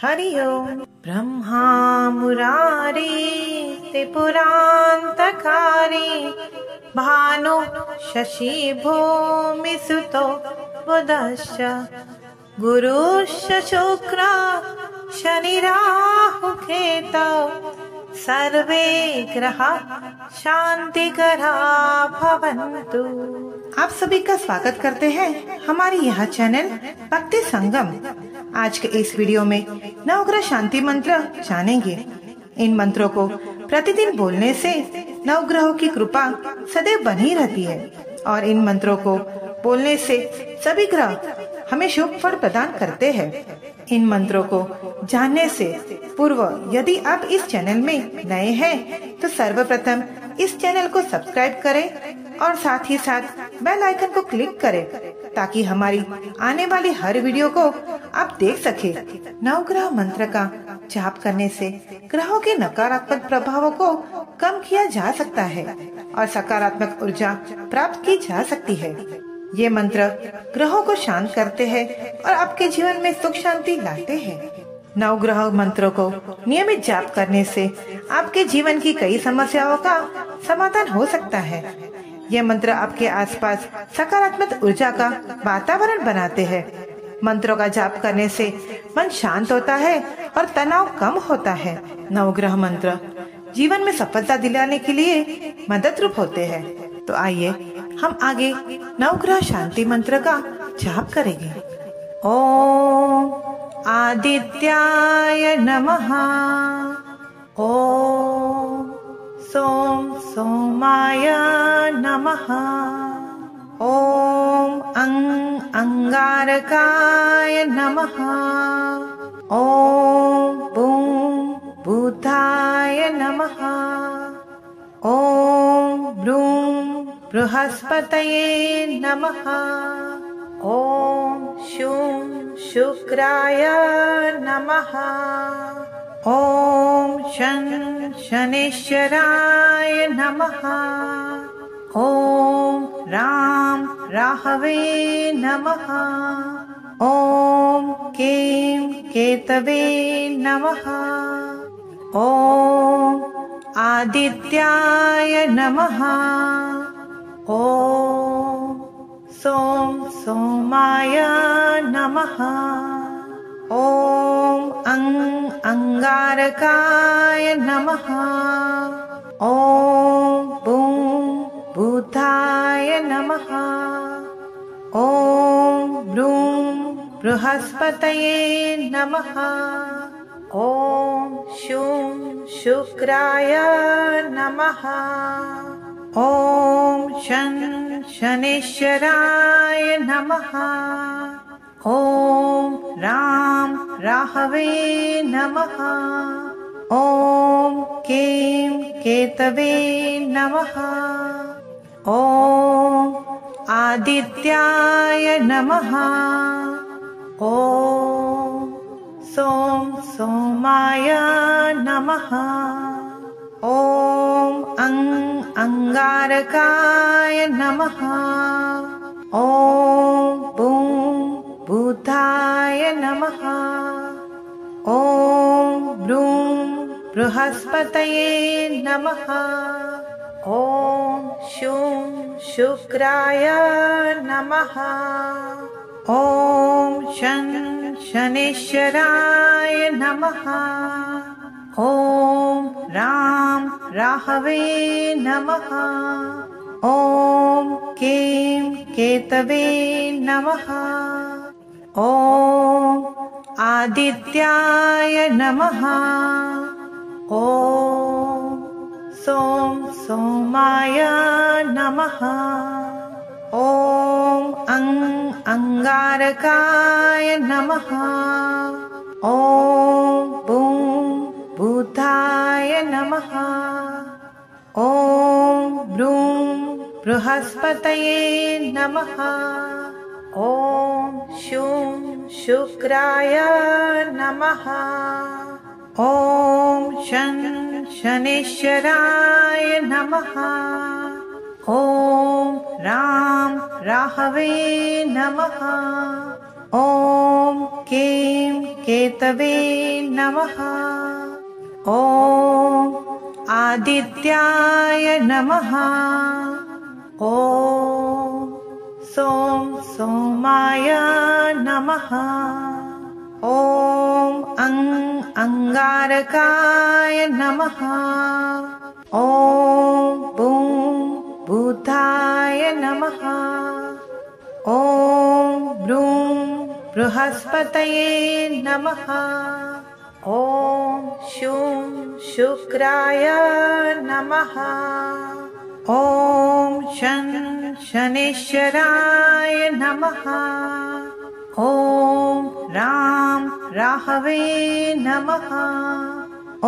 हरि ओम। ब्रह्मा मुरारी त्रिपुरान्तकारी भानु शशि भूमिसुतो बुधश्च गुरुश्च शुक्र शनिराहुकेतौ सर्वे ग्रह शांतिकरा भवन्तु। आप सभी का स्वागत करते हैं हमारी यह चैनल भक्ति संगम। आज के इस वीडियो में नवग्रह शांति मंत्र जानेंगे। इन मंत्रों को प्रतिदिन बोलने से नवग्रहों की कृपा सदैव बनी रहती है और इन मंत्रों को बोलने से सभी ग्रह हमें शुभ फल प्रदान करते हैं। इन मंत्रों को जानने से पूर्व यदि आप इस चैनल में नए हैं तो सर्वप्रथम इस चैनल को सब्सक्राइब करें और साथ ही साथ बेल आइकन को क्लिक करें ताकि हमारी आने वाली हर वीडियो को आप देख सके। नवग्रह मंत्र का जाप करने से ग्रहों के नकारात्मक प्रभावों को कम किया जा सकता है और सकारात्मक ऊर्जा प्राप्त की जा सकती है। ये मंत्र ग्रहों को शांत करते हैं और आपके जीवन में सुख शांति लाते हैं। नवग्रह मंत्रों को नियमित जाप करने से आपके जीवन की कई समस्याओं का समाधान हो सकता है। ये मंत्र आपके आसपास सकारात्मक ऊर्जा का वातावरण बनाते हैं। मंत्रों का जाप करने से मन शांत होता है और तनाव कम होता है। नवग्रह मंत्र जीवन में सफलता दिलाने के लिए मदद रूप होते हैं। तो आइए हम आगे नवग्रह शांति मंत्र का जाप करेंगे। ओम आदित्याय नमः। ओम सोम सोमाय नमः। ओम अंगारकाय नमः। ओम बूम बुधाय नमः। ओम ब्रूम बृहस्पतये नमः। ओम शूं शुक्राय नमः। ओम शन शनेश्वराय नमः। ओम राम राहवे नमः। ओम केम केतवे नमः। ओम आदित्याय नमः। ओम सोम सोमाय नमः। ओम अंगारकाय नमः। ओम बूम बुधाय नमः। ओम ब्रूम बृहस्पतये नमः। ओम शूं शुक्राय नमः। ओम शन शनेश्वराय नमः। ओम राम राहवे नमः। ओम केम केतवे नमः। ओम आदित्याय नमः। ओम सोम सोमाय नमः। ओम अंगारकाय नमः। ओम बूम बुधाय नमः। ओम ब्रूम बृहस्पतये नमः। ओम शूं शुक्राय नमः। ओम शन शनेश्वराय नमः। ओम राम राहवे नमः। ओम केम केतवे नमः। ओम आदित्याय नमः। ओम सोम सोमाय नमः। ओम अंगारकाय नमः। ओम बूम बुधाय नमः। ओम ब्रूम बृहस्पतये नमः। ओम शूं शुक्राय नमः। ओम शन शनेश्वराय नमः। ओम राम राहवे नमः। ॐ कें केतवे नमः। ॐ आदित्याय नमः। ॐ सोमाय नमः। ॐ अंगारकाय नमः। ॐ बुधाय नमः। ॐ बृहस्पतये नमः। ॐ शुक्राय नमः। ॐ शनैश्चराय नमः। ॐ राहवे नमः।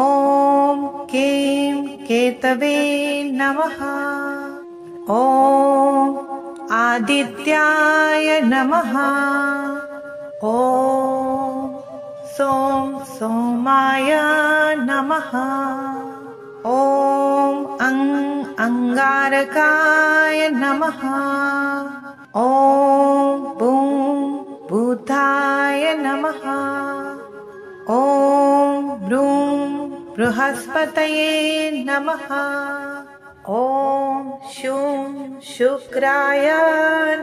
ॐ केतवे नमः। ॐ आदित्याय नमः। ॐ सोमाय नमः। ॐ अंगारकाय नमः। ॐ बुधाय नमः। ॐ बृहस्पतये नमः। ॐ शुक्राय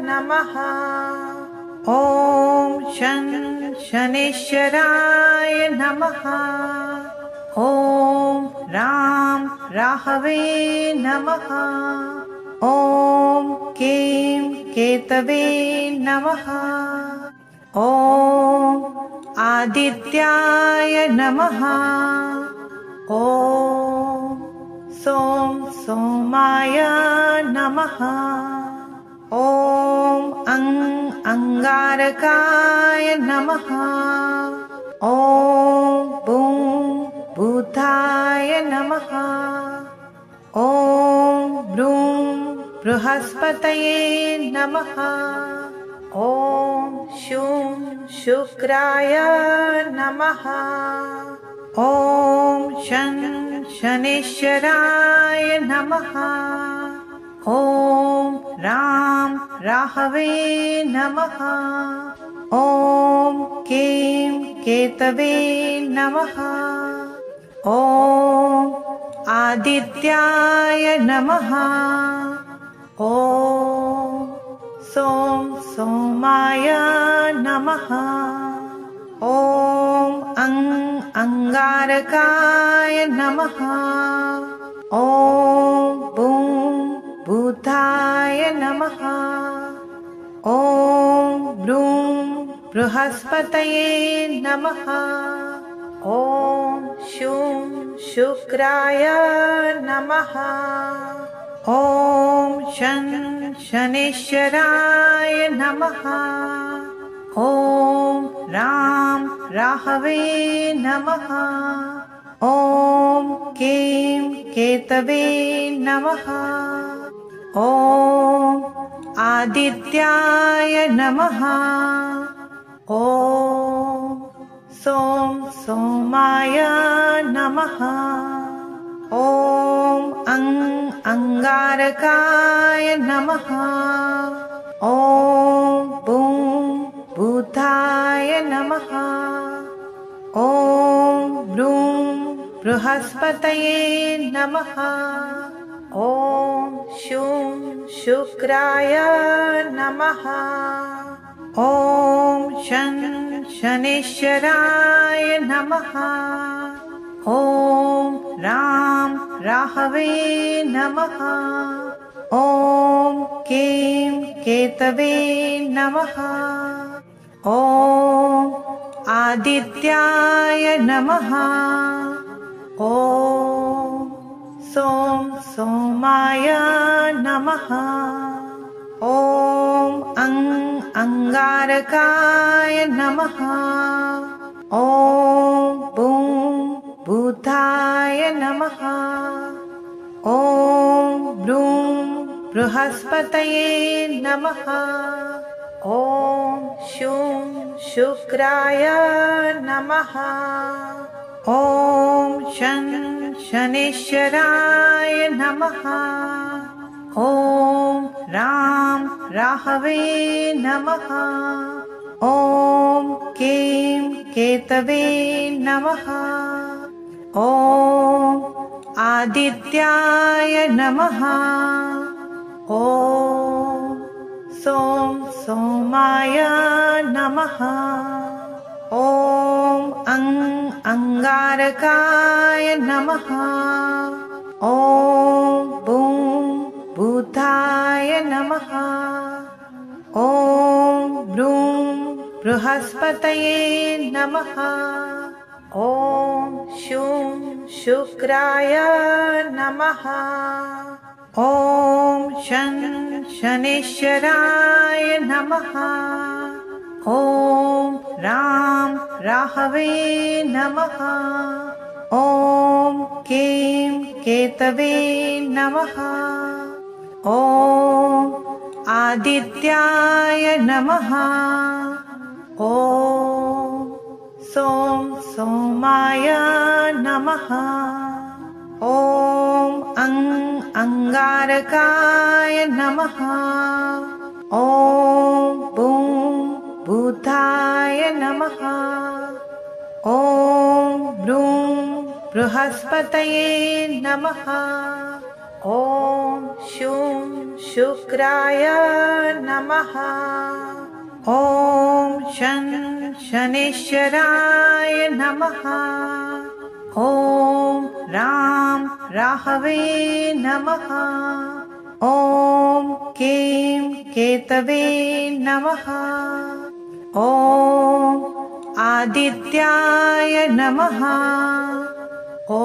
नमः। ॐ शनैश्चराय नमः। ॐ राहवे नमः। ॐ केतवे नमः। ॐ आदित्याय नमः। ॐ सोमाय नमः। ॐ अंगारकाय नमः। ॐ बुधाय नमः। ॐ बृहस्पतये नमः। ॐ शुक्राय नमः। ॐ शनैश्चराय नमः। ॐ राहवे नमः। ॐ केतवे नमः। ॐ आदित्याय नमः। ॐ सोमाय नमः। ॐ अंगारकाय नमः। ॐ बुधाय नमः। ॐ बृहस्पतये नमः। ॐ शुक्राय नमः। ॐ शनैश्चराय नमः। ॐ राहवे नमः। ॐ केतवे नमः। ॐ आदित्याय नमः। ॐ सोमाय नमः। ॐ अंगारकाय नमः। ॐ बुधाय नमः। ॐ बृहस्पतये नमः। ॐ शुक्राय नमः। ॐ शनैश्चराय नमः। ॐ राहवे नमः। ॐ केतवे नमः। ॐ आदित्याय नमः। ॐ सोमाय नमः। ॐ अंगारकाय नमः। ॐ बुधाय नमः। ॐ बृहस्पतये नमः। ॐ शुक्राय नमः। ॐ शनैश्चराय नमः। ॐ राहवे नमः। ॐ कें केतवे नमः। ॐ आदित्याय नमः। ॐ सों सोमाय नमः। ॐ अंगारकाय नमः। ॐ बूं बुधाय नमः। ॐ ब्रूं बृहस्पतये नमः। ॐ शूं शुक्राय नमः। ॐ शं शनेश्वराय नमः। ॐ रां राहवे नमः। ॐ कें केतवे नमः। ॐ आदित्याय नमः। ॐ सों सोमाय नमः। ॐ अंगारकाय नमः। ॐ बूं बुधाय नमः। ॐ ब्रूं बृहस्पतये नमः। ॐ शूं शुक्राय नमः। ॐ शं शनेश्वराय नमः। ॐ रां राहवे नमः। ॐ कें केतवे नमः। ॐ आदित्याय नमः। ॐ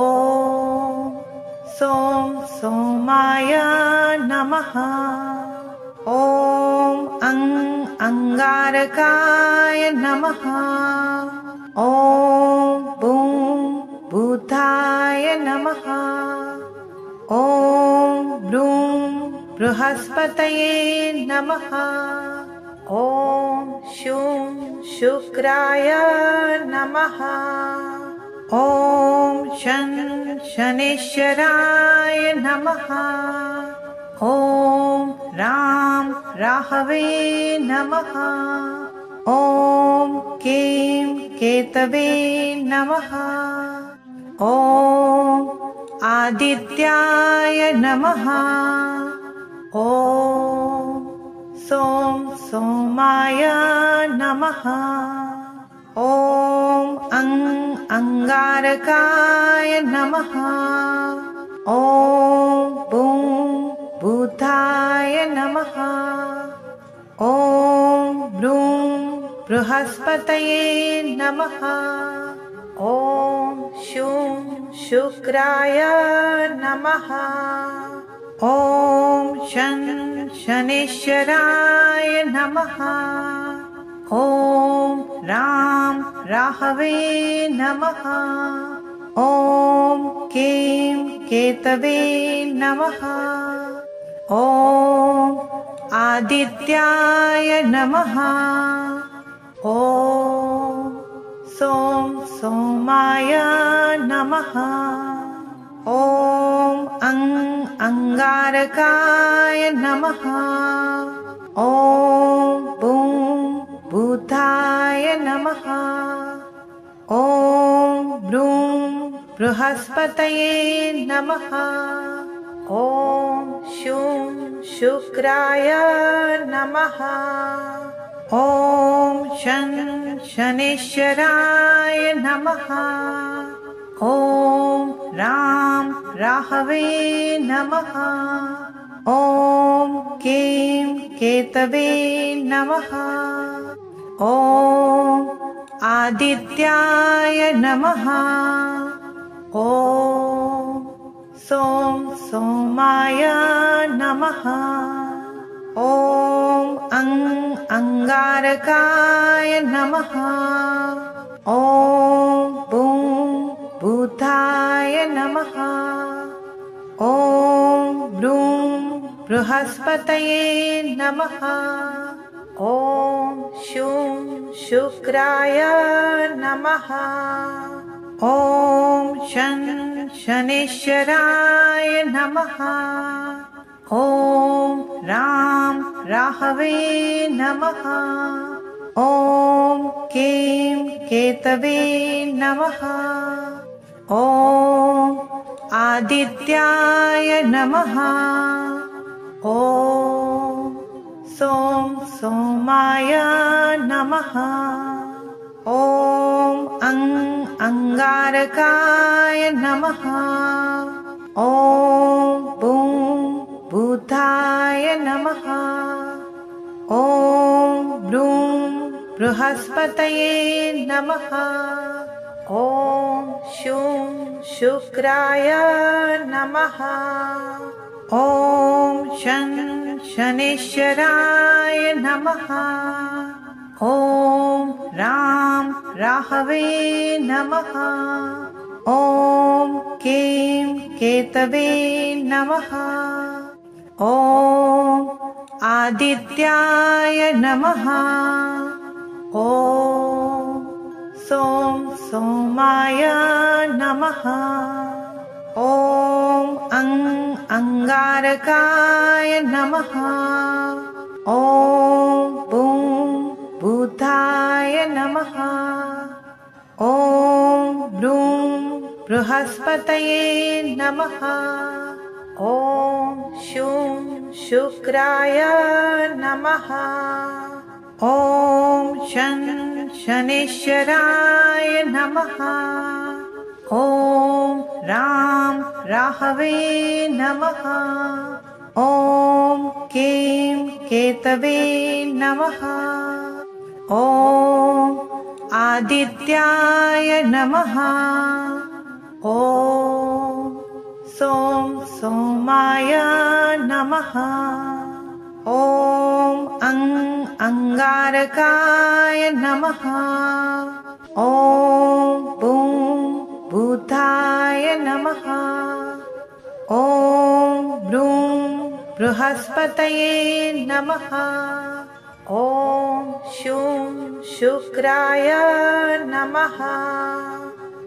सों सोमाय नमः। ॐ अंगारकाय नमः। ॐ बूं बुधाय नमः। ॐ ब्रूं बृहस्पतये नमः। ॐ शूं शुक्राय नमः। ॐ शं शनेश्वराय नमः। ॐ रां राहवे नमः। ॐ कें केतवे नमः। ॐ आदित्याय नमः। ॐ सों सोमाय नमः। ॐ अंगारकाय नमः। ॐ बूं बुधाय नमः। ॐ ब्रूं बृहस्पतये नमः। ॐ शूं शुक्राय नमः। ॐ शं शनेश्वराय नमः। ॐ रां राहवे नमः। ॐ कें केतवे नमः। ॐ आदित्याय नमः। ॐ सों सोमाय नमः। ॐ अंगारकाय नमः। ॐ बूं बुधाय नमः। ॐ ब्रूं बृहस्पतये नमः। ॐ शूं शुक्राय नमः। ॐ शं शनेश्वराय नमः। ॐ रां राहवे नमः। ॐ कें केतवे नमः। ॐ आदित्याय नमः। ॐ सों सोमाय नमः। ॐ अंगारकाय नमः। ॐ बूं बुधाय नमः। ॐ ब्रूं बृहस्पतये नमः। ॐ शूं शुक्राय नमः। ॐ शं शनेश्वराय नमः। ॐ रां राहवे नमः। ॐ कें केतवे नमः। ॐ आदित्याय नमः। ॐ सोमाय नमः। ॐ अंगारकाय नमः। ॐ बुधाय नमः। ॐ बृहस्पतये नमः। ॐ शुक्राय नमः। ॐ शनेश्वराय नमः। ॐ राहवे नमः। ॐ केतवे नमः। ॐ आदित्याय नमः। ॐ सोमाय नमः। ॐ अंगारकाय नमः। ॐ बुधाय नमः। ॐ बृहस्पतये नमः। ॐ शुक्राय नमः। ॐ शनेश्वराय नमः। ॐ राहवे नमः। ॐ केतवे नमः। ॐ आदित्याय नमः। ॐ सोमाय नमः। ॐ अंगारकाय नमः। ॐ बुधाय नमः। ॐ बृहस्पतये नमः। ॐ शुक्राय नमः।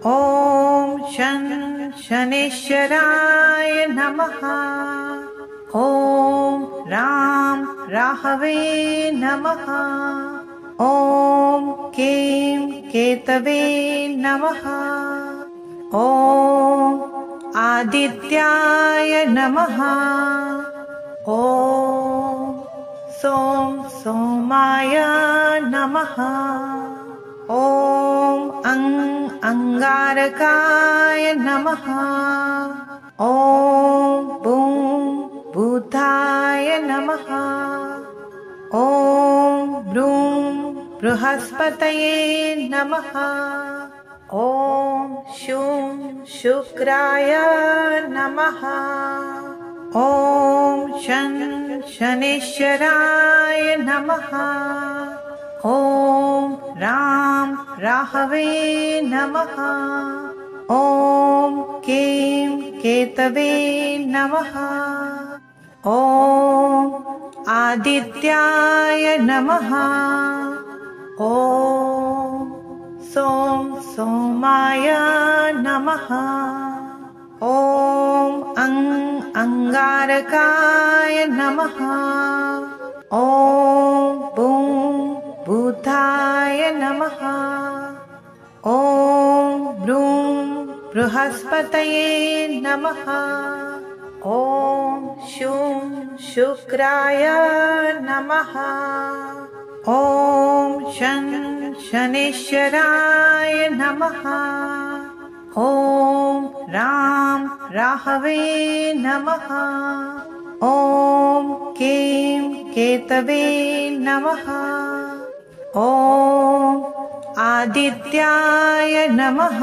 ॐ शनेश्वराय नमः। ॐ राहवे नमः। ॐ केतवे नमः। ॐ आदित्याय नमः। ॐ सोमाय नमः। ॐ अंगारकाय नमः। ॐ बुधाय नमः। ॐ बृहस्पतये नमः। ॐ शुक्राय नमः। ॐ शनेश्वराय नमः। ॐ राहवे नमः। ॐ केतवे नमः। ॐ आदित्याय नमः। ॐ सोमाय नमः। ॐ अंगारकाय नमः। ॐ बुधाय नमः। ॐ बृहस्पतये नमः। ॐ शुक्राय नमः। ॐ शनेश्वराय नमः। ॐ राहवे नमः। ॐ केतवे नमः। ॐ आदित्याय नमः।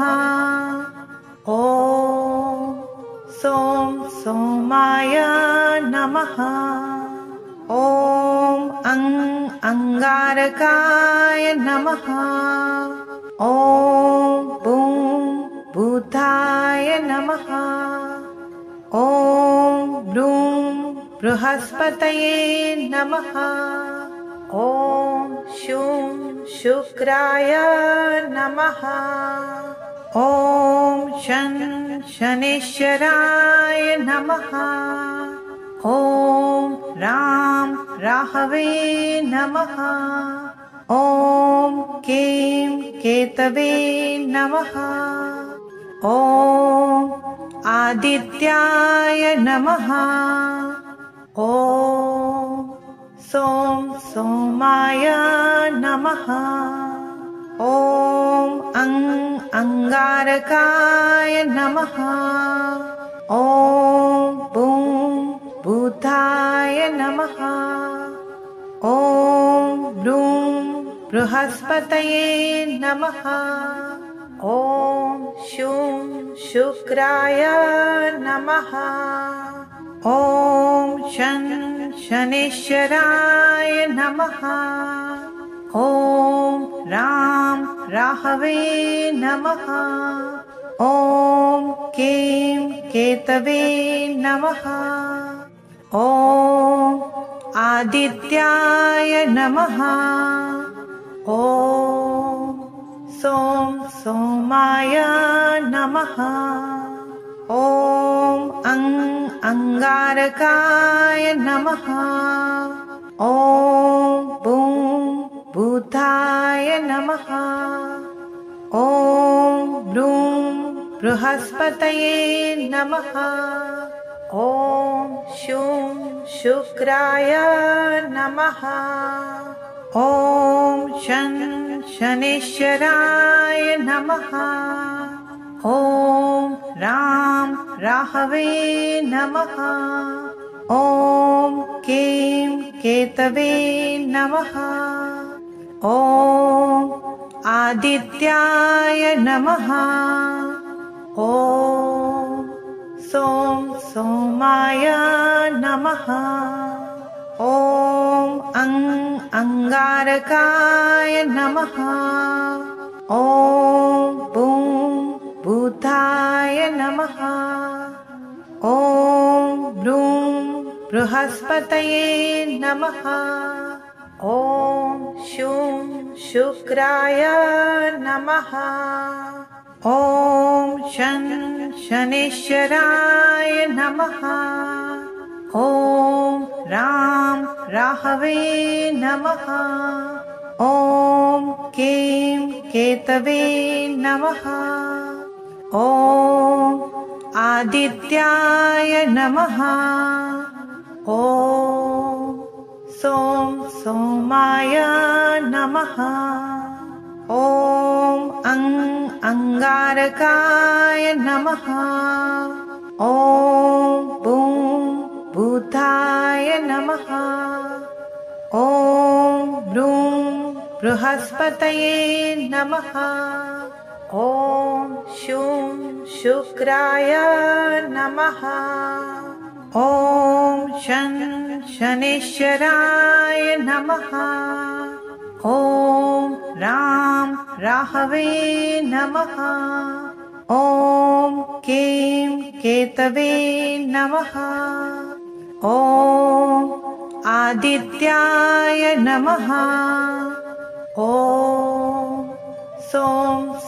ॐ सोमाय नमः। ॐ अंगारकाय नमः। ॐ बुधाय नमः। ॐ बृहस्पतये नमः। ॐ शुक्राय नमः। ॐ शनेश्वराय नमः। ॐ राहवे नमः। ॐ कें केतवे नमः। ॐ आदित्याय नमः। ॐ सोमाय नमः। ॐ अंगारकाय नमः। ॐ भूताय नमः। ॐ बृहस्पतये नमः। ॐ शुक्राय नमः। ॐ शनेश्वराय नमः। ॐ राहवे नमः। ॐ केतवे नमः। ॐ आदित्याय नमः। ॐ सोमाय नमः। ॐ अंगारकाय नमः। ॐ भूताय नमः। ॐ बृहस्पतये नमः। ॐ शुक्राय नमः। ॐ शनेश्वराय नमः। ॐ राहवे नमः। ॐ केतवे नमः। ॐ आदित्याय नमः। ॐ सोमाय नमः। ॐ अंगारकाय नमः। ॐ भूताय नमः। ॐ बृहस्पतये नमः। ॐ शुक्राय नमः। ॐ शनेश्वराय नमः। ॐ राहवे नमः। ॐ केतवे नमः। ॐ आदित्याय नमः। ॐ सोमाय नमः। ॐ अंगारकाय नमः। ॐ भूताय नमः। ॐ बृहस्पतये नमः। ॐ शुक्राय नमः। ॐ शनेश्वराय नमः। ॐ राहवे नमः। ॐ केतवे नमः। ॐ आदित्याय नमः। ॐ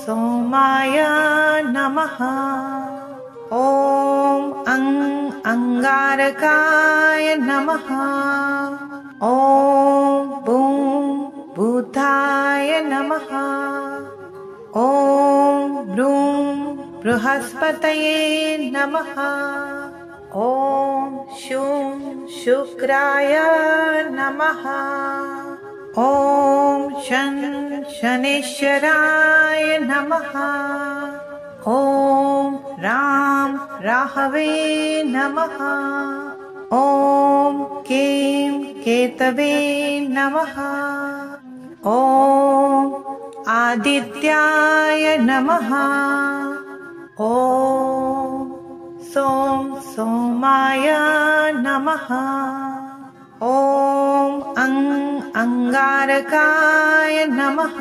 सोमाय नमः। ॐ अंगारकाय नमः। ॐ भूताय नमः। ॐ बृहस्पतये नमः। ॐ शुक्राय नमः। ॐ शनेश्वराय नमः। ॐ राहवे नमः। ॐ केतवे नमः। ॐ आदित्याय नमः। ॐ सोमाय नमः। ॐ अंगारकाय नमः।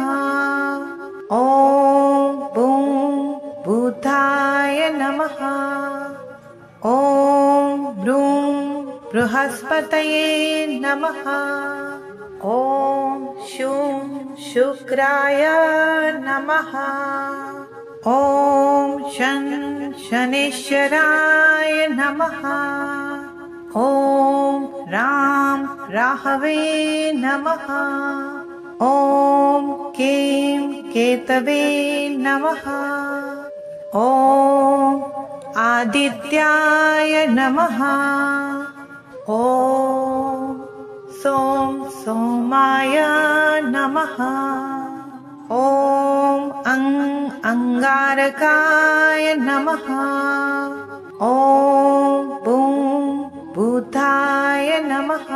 ॐ भूताय नमः। ॐ बृहस्पतये नमः। ॐ शुक्राय नमः। ॐ शनेश्वराय नमः। ॐ राहवे नमः। ॐ कें केतवे नमः। ॐ आदित्याय नमः। ॐ सों सोमाय नमः। ॐ अंगारकाय नमः। ॐ बूं बुधाय नमः।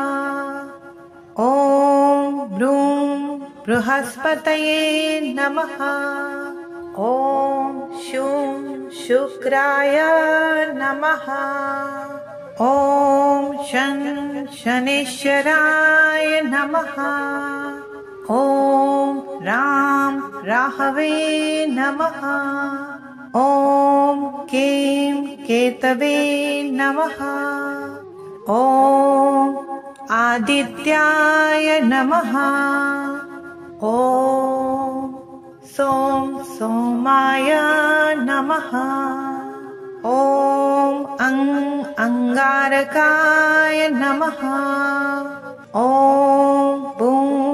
ॐ ब्रूं बृहस्पतये नमः। ॐ शूं शुक्राय नमः। ॐ शं शनेश्वराय नमः। ॐ रां राहवे नमः। ॐ कें केतवे नमः। ॐ आदित्याय नमः। ॐ सों सोमाय नमः। ॐ अंगारकाय नमः। ॐ बूं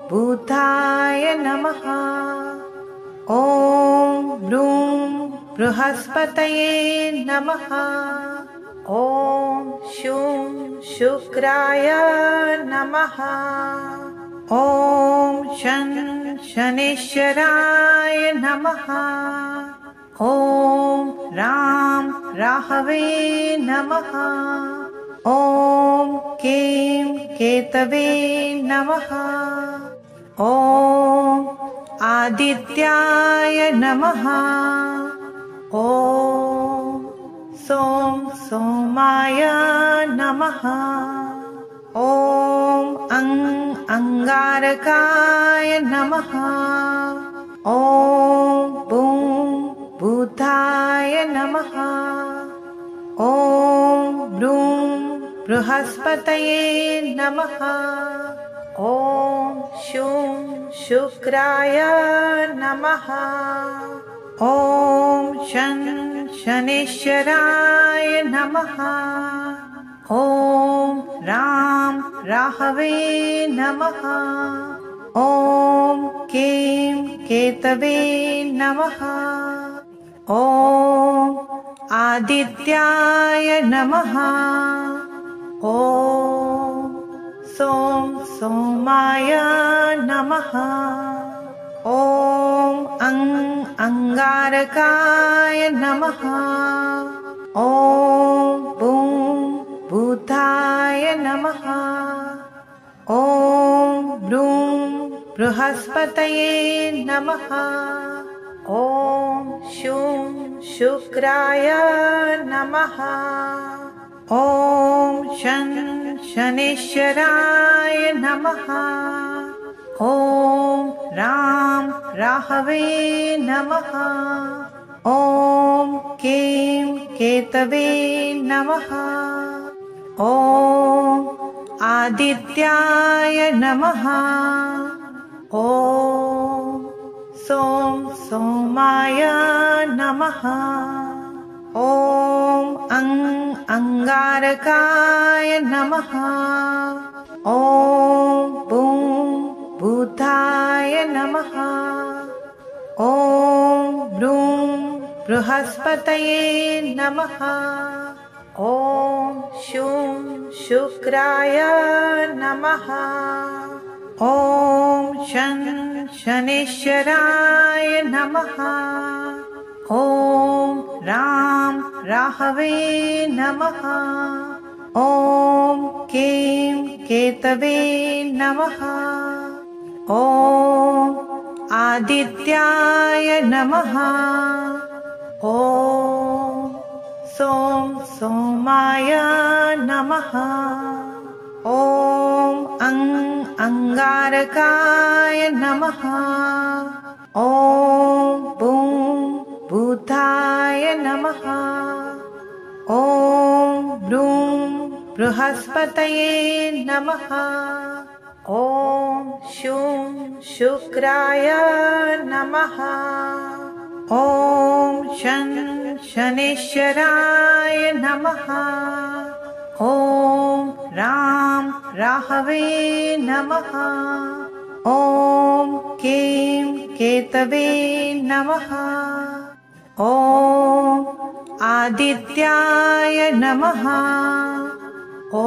बुधाय नमः। ॐ ब्रूं बृहस्पतये नमः। ॐ शूं शुक्राय नमः। ॐ शं शनेश्वराय नमः। ॐ रां राहवे नमः। ॐ कें केतवे नमः। ॐ आदित्याय नमः। ॐ सों सोमाय नमः। ॐ अंगारकाय नमः। ॐ बूं बुधाय नमः। ॐ ब्रूं बृहस्पतये नमः। ॐ शूं शुक्राय नमः। ॐ शं शनेश्वराय नमः। ॐ रां राहवे नमः। ॐ कें केतवे नमः। ॐ आदित्याय नमः। ॐ सों सोमाय नमः। ॐ अंगारकाय नमः। ॐ बूं बुधाय नमः। ॐ ब्रूं बृहस्पतये नमः। ॐ शूं शुक्राय नमः। ॐ शं शनेश्वराय नमः। ॐ रां राहवे नमः। ॐ कें केतवे नमः। ॐ आदित्याय नमः। ॐ सों सोमाय नमः। ॐ अंगारकाय नमः। ॐ बूं बुधाय नमः। ॐ ब्रूं बृहस्पतये नमः। ॐ शूं शुक्राय नमः। ॐ शं शनेश्वराय नमः। ॐ रां राहवे नमः। ॐ कें केतवे नमः। ॐ आदित्याय नमः। ॐ सों सोमाय नमः। ॐ अंगारकाय नमः। ॐ बूं बुधाय नमः। ॐ ब्रूं बृहस्पतये नमः। ॐ शूं शुक्राय नमः। ॐ शं शनेश्वराय नमः। ॐ रां राहवे नमः। ॐ क्लीं केतवे नमः। ॐ आदित्याय नमः। ॐ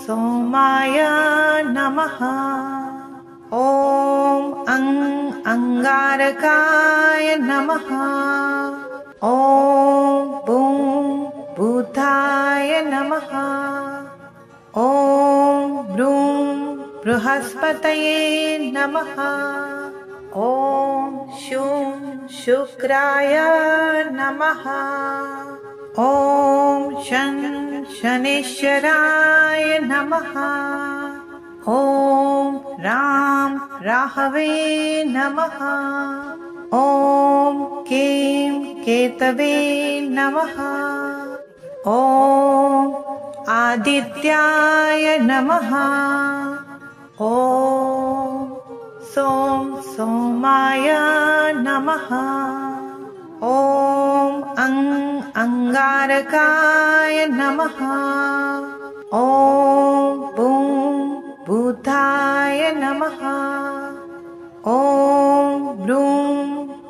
सोमाय नमः। ॐ अंगारकाय नमः। ॐ भूताय नमः। ॐ बृहस्पतये नमः। ॐ शुक्राय नमः। ॐ शनेश्वराय नमः। ॐ राहवे नमः। ॐ केतवे नमः। ॐ आदित्याय नमः। ॐ सोमाय नमः। ॐ अंगारकाय नमः। ॐ भूताय नमः। ॐ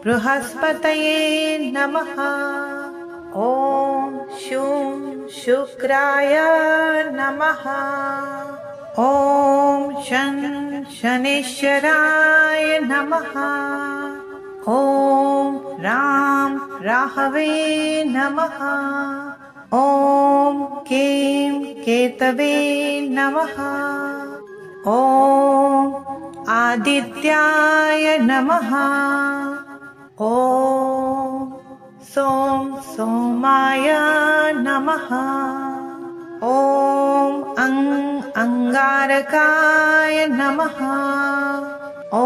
बृहस्पतये नमः। ॐ शुक्राय नमः। ॐ शनेश्वराय नमः। ॐ राहवे नमः। ॐ केतवे नमः। ॐ आदित्याय नमः। ॐ सोमाय नमः। ॐ अंगारकाय नमः। ॐ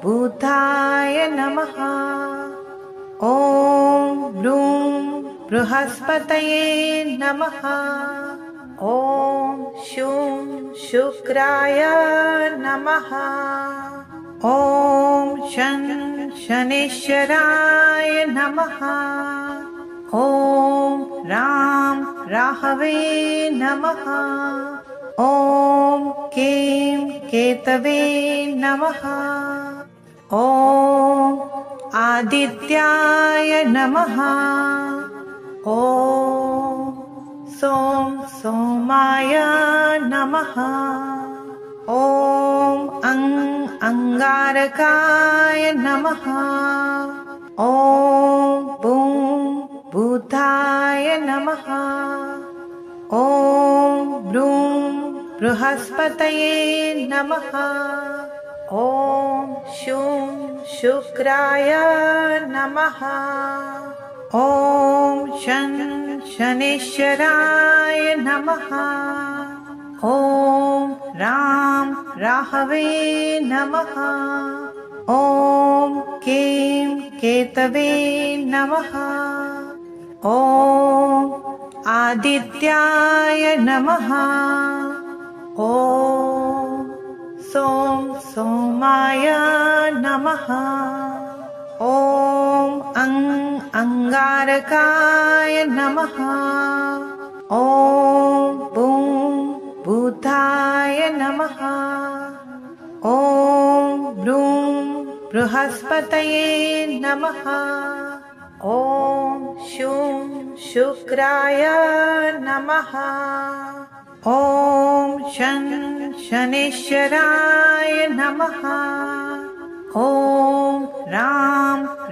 भूताय नमः। ॐ बृहस्पतये नमः। ॐ शुक्राय नमः। ॐ शनेश्वराय नमः। ॐ राहवे नमः। ॐ केतवे नमः। ॐ आदित्याय नमः। ॐ सोमाय नमः। ॐ अंगारकाय नमः। ॐ भूताय नमः। ॐ बृहस्पतये नमः। ॐ शुक्राय नमः। ॐ शनेश्वराय नमः। ॐ राहवे नमः। ॐ केतवे नमः। ॐ आदित्याय नमः। ॐ सोमाय नमः। ॐ अंगारकाय नमः। ॐ भूताय नमः। ॐ बृहस्पतये नमः। ॐ शुक्राय नमः। ॐ शनेश्वराय नमः। ॐ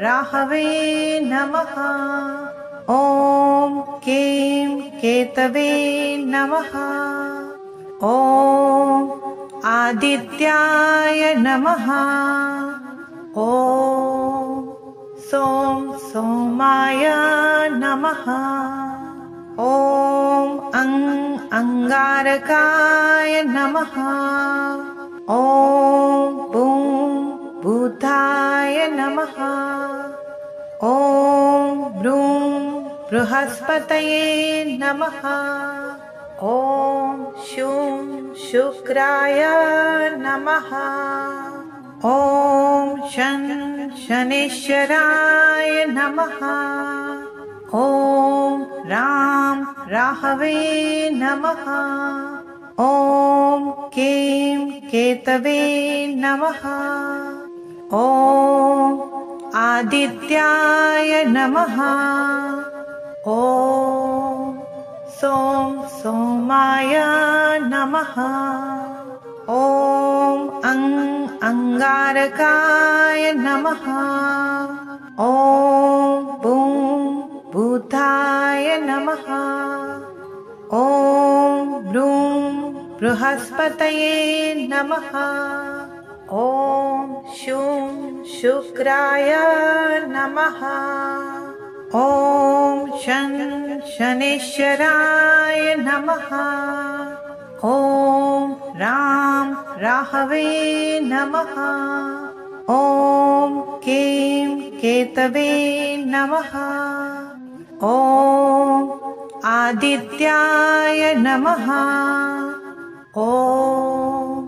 राहवे नमः। ॐ केतवे नमः। ॐ आदित्याय नमः। ॐ सोमाय नमः। ॐ अंगारकाय नमः। ॐ भूताय नमः। ॐ बृहस्पतये नमः। ॐ शुक्राय नमः। ॐ शनेश्वराय नमः। ॐ राहवे नमः। ॐ कें केतवे नमः। ॐ आदित्याय नमः। ॐ सों सोमाय नमः। ॐ अंगारकाय नमः। ॐ बूं भूताय नमः। ॐ ब्रूं बृहस्पतये नमः। ॐ शूं शुक्राय नमः। ॐ शं शनेश्वराय नमः। ॐ रां राहवे नमः। ॐ कें केतवे नमः। ॐ आदित्याय नमः। ॐ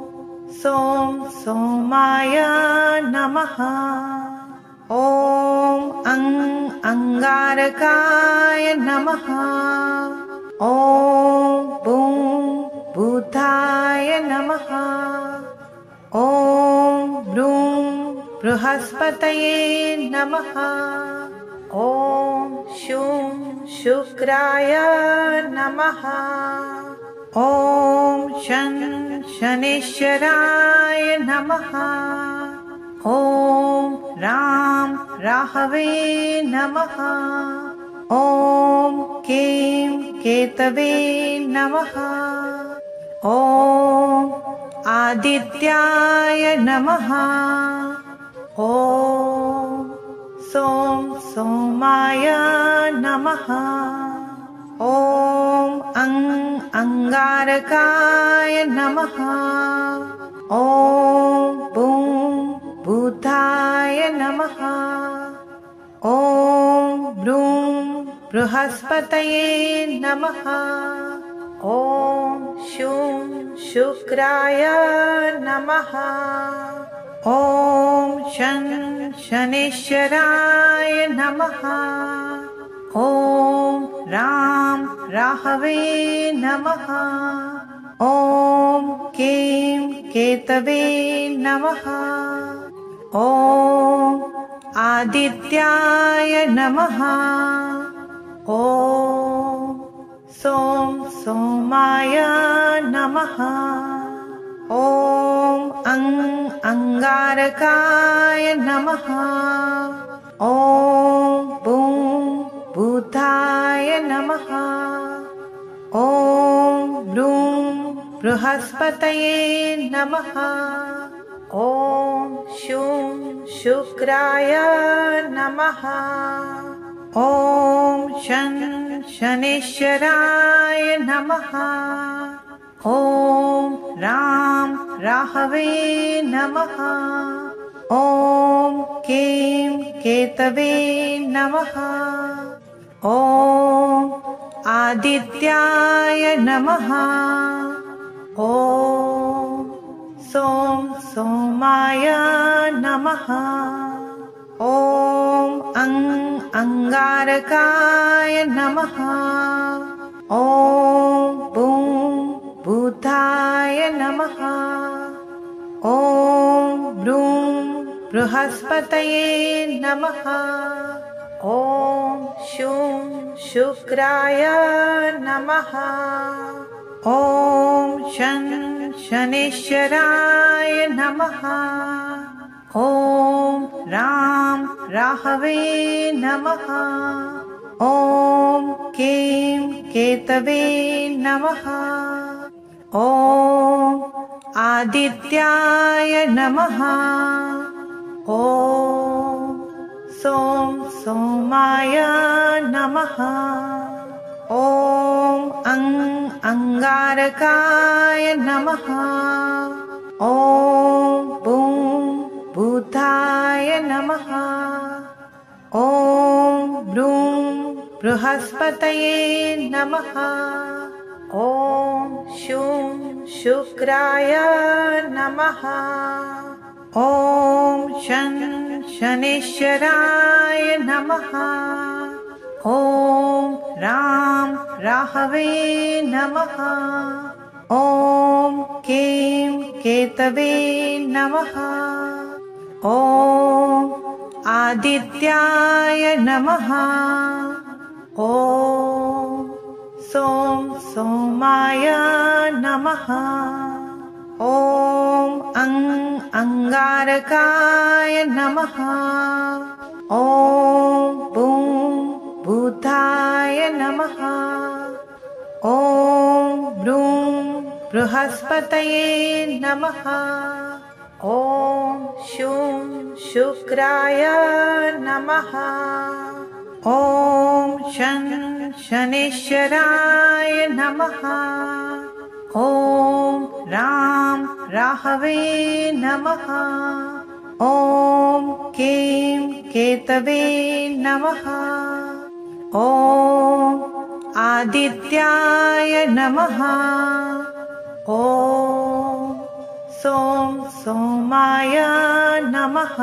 सों सोमाय नमः। ॐ अंगारकाय नमः। ॐ बूं भूताय नमः। ॐ ब्रूं बृहस्पतये नमः। ॐ शूं शुक्राय नमः। ॐ शं शनेश्वराय नमः। ॐ रां राहवे नमः। ॐ कें केतवे नमः। ॐ आदित्याय नमः। ॐ सों सोमाय नमः। ॐ अंगारकाय नमः। ॐ बूं भूताय नमः। ॐ ब्रूं बृहस्पतये नमः। ॐ शूं शुक्राय नमः। ॐ शं शनेश्वराय नमः। ॐ रां राहवे नमः। ॐ कें केतवे नमः। ॐ आदित्याय नमः। ॐ सों सोमाय नमः। ॐ अंगारकाय नमः। ॐ बूं भूताय नमः। ॐ ब्रूं बृहस्पतये नमः। ॐ शूं शुक्राय नमः। ॐ शं शनेश्वराय नमः। ॐ रां राहवे नमः। ॐ कें केतवे नमः। ॐ आदित्याय नमः। ॐ सों सोमाय नमः। ॐ अंगारकाय नमः। ॐ बूं भूताय नमः। ॐ ब्रूं बृहस्पतये नमः। ॐ शूं शुक्राय नमः। ॐ शं शनेश्वराय नमः। ॐ रां राहवे नमः। ॐ कें केतवे नमः। ॐ आदित्याय नमः। ॐ सों सोमाय नमः। ॐ अंगारकाय नमः। ॐ बूं भूताय नमः। ॐ ब्रूं बृहस्पतये नमः। ॐ शूं शुक्राय नमः। ॐ शं शनेश्वराय नमः। ॐ राहवे नमः। ॐ कें केतवे नमः। ॐ आदित्याय नमः। ॐ सों सोमाय नमः। ॐ अंगारकाय नमः। ॐ बूं बुधाय नमः। ॐ ब्रूं बृहस्पतये नमः। ॐ शूं शुक्राय नमः। ॐ शं शनेश्वराय नमः। ॐ रां राहवे नमः। ॐ कें केतवे नमः। ॐ आदित्याय नमः। ॐ सों सोमाय नमः।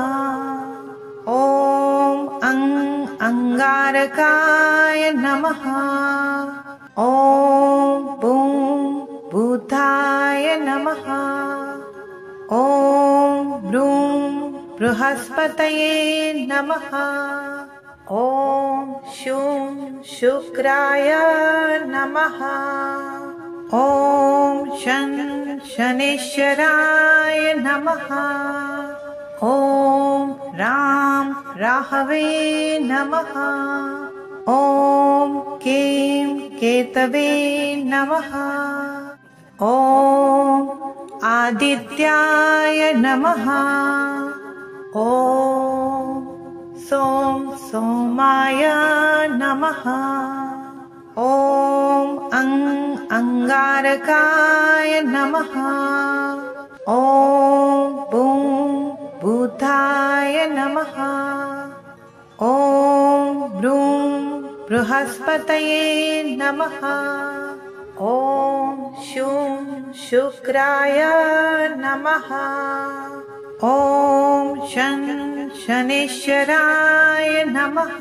ॐ अंगारकाय नमः। ॐ बूं बुधाय नमः। ॐ ब्रूं बृहस्पतये नमः। ॐ शूं शुक्राय नमः। ॐ शं शनेश्वराय नमः। ॐ रां राहवे नमः। ॐ कें केतवे नमः। ॐ आदित्याय नमः। ॐ सों सोमाय नमः। ॐ अंगारकाय नमः। ॐ बूं बुधाय नमः। ॐ ब्रूं बृहस्पतये नमः। ॐ शूं शुक्राय नमः। ॐ शं शनेश्वराय नमः।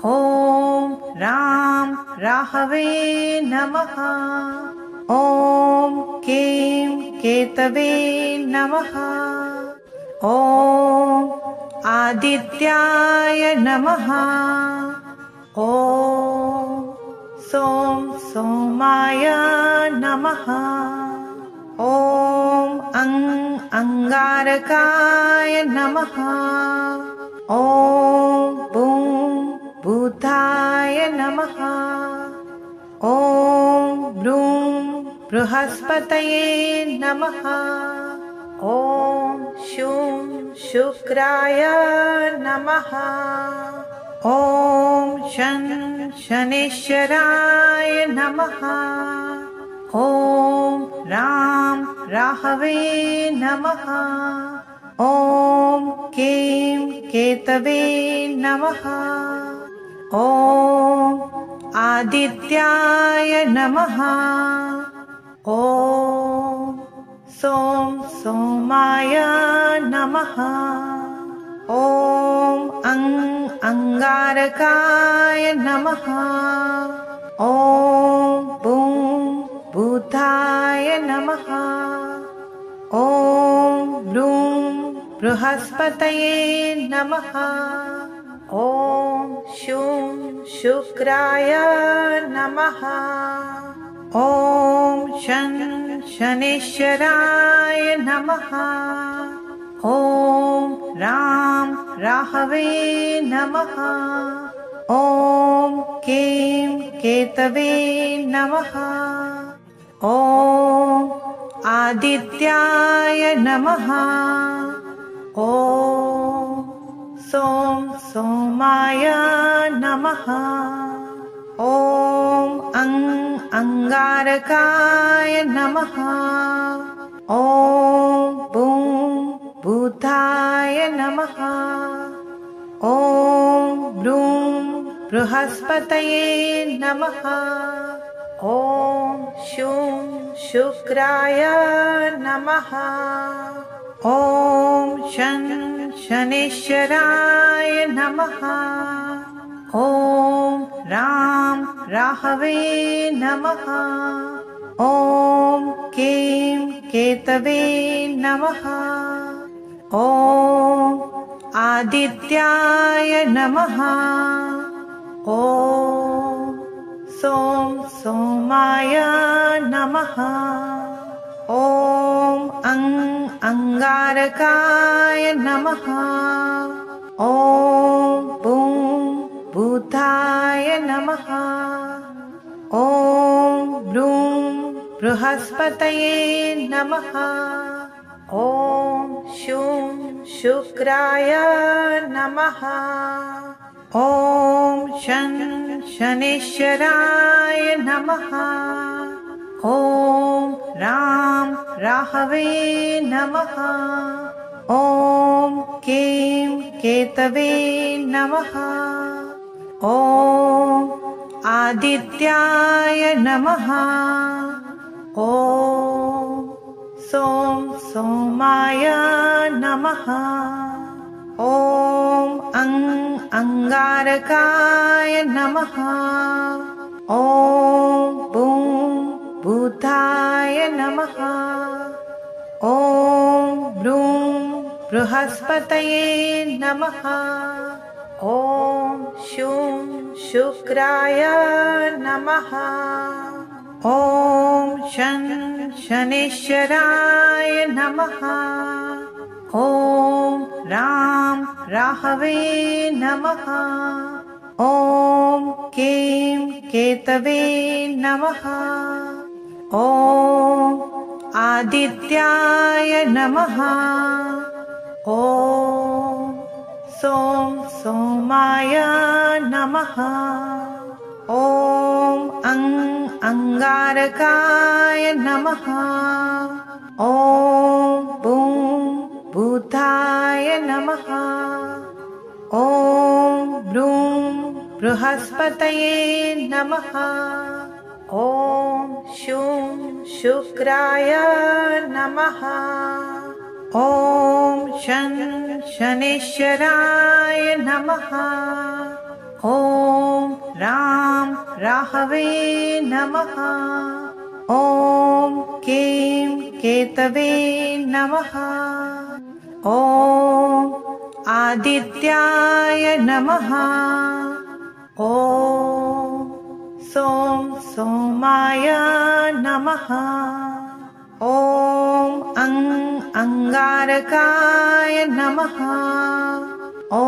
ॐ रां राहवे नमः। ॐ कें केतवे नमः। ॐ आदित्याय नमः। ॐ सों सोमाय नमः। ॐ अंगारकाय नमः। ॐ बूं बुधाय नमः। ॐ ब्रूं बृहस्पतये नमः। ॐ शूं शुक्राय नमः। ॐ शं शनेश्वराय नमः। ॐ रां राहवे नमः। ॐ कें केतवे नमः। ॐ आदित्याय नमः। ॐ सों सोमाय नमः। ॐ अंगारकाय नमः। ॐ बूं बुधाय नमः। ॐ ब्रूं बृहस्पतये नमः। ॐ शूं शुक्राय नमः। ॐ शं शनेश्वराय नमः। ॐ रां राहवे नमः। ॐ कें केतवे नमः। ॐ आदित्याय नमः। ॐ सों सोमाय नमः। ॐ अंगारकाय नमः। ॐ बूं बुधाय नमः। ॐ ब्रूं बृहस्पतये नमः। ॐ शूं शुक्राय नमः। ॐ शं शनेश्वराय नमः। ॐ रां राहवे नमः। ॐ क्लीं केतवे नमः। ॐ आदित्याय नमः। ॐ सोमाय नमः। ॐ अंगारकाय नमः। ॐ बुधाय नमः। ॐ बृहस्पतये नमः। ॐ शुक्राय नमः। ॐ शनेश्वराय नमः। ॐ राहवे नमः। ॐ केतवे नमः। ॐ आदित्याय नमः। ॐ सोमाय नमः। ॐ अंगारकाय नमः। ॐ बुधाय नमः। ॐ बृहस्पतये नमः। ॐ शुक्राय नमः। ॐ शनेश्वराय नमः। ॐ राहवे नमः। ॐ केतवे नमः। ॐ आदित्याय नमः। ॐ सोमाय नमः। ॐ अंगारकाय नमः। ॐ बुधाय नमः। ॐ बृहस्पतये नमः। ॐ शुक्राय नमः। ॐ शनेश्वराय नमः। ॐ राहवे नमः। ॐ केतवे नमः। ॐ आदित्याय नमः। ॐ सोमाय नमः। ॐ अंगारकाय नमः। ॐ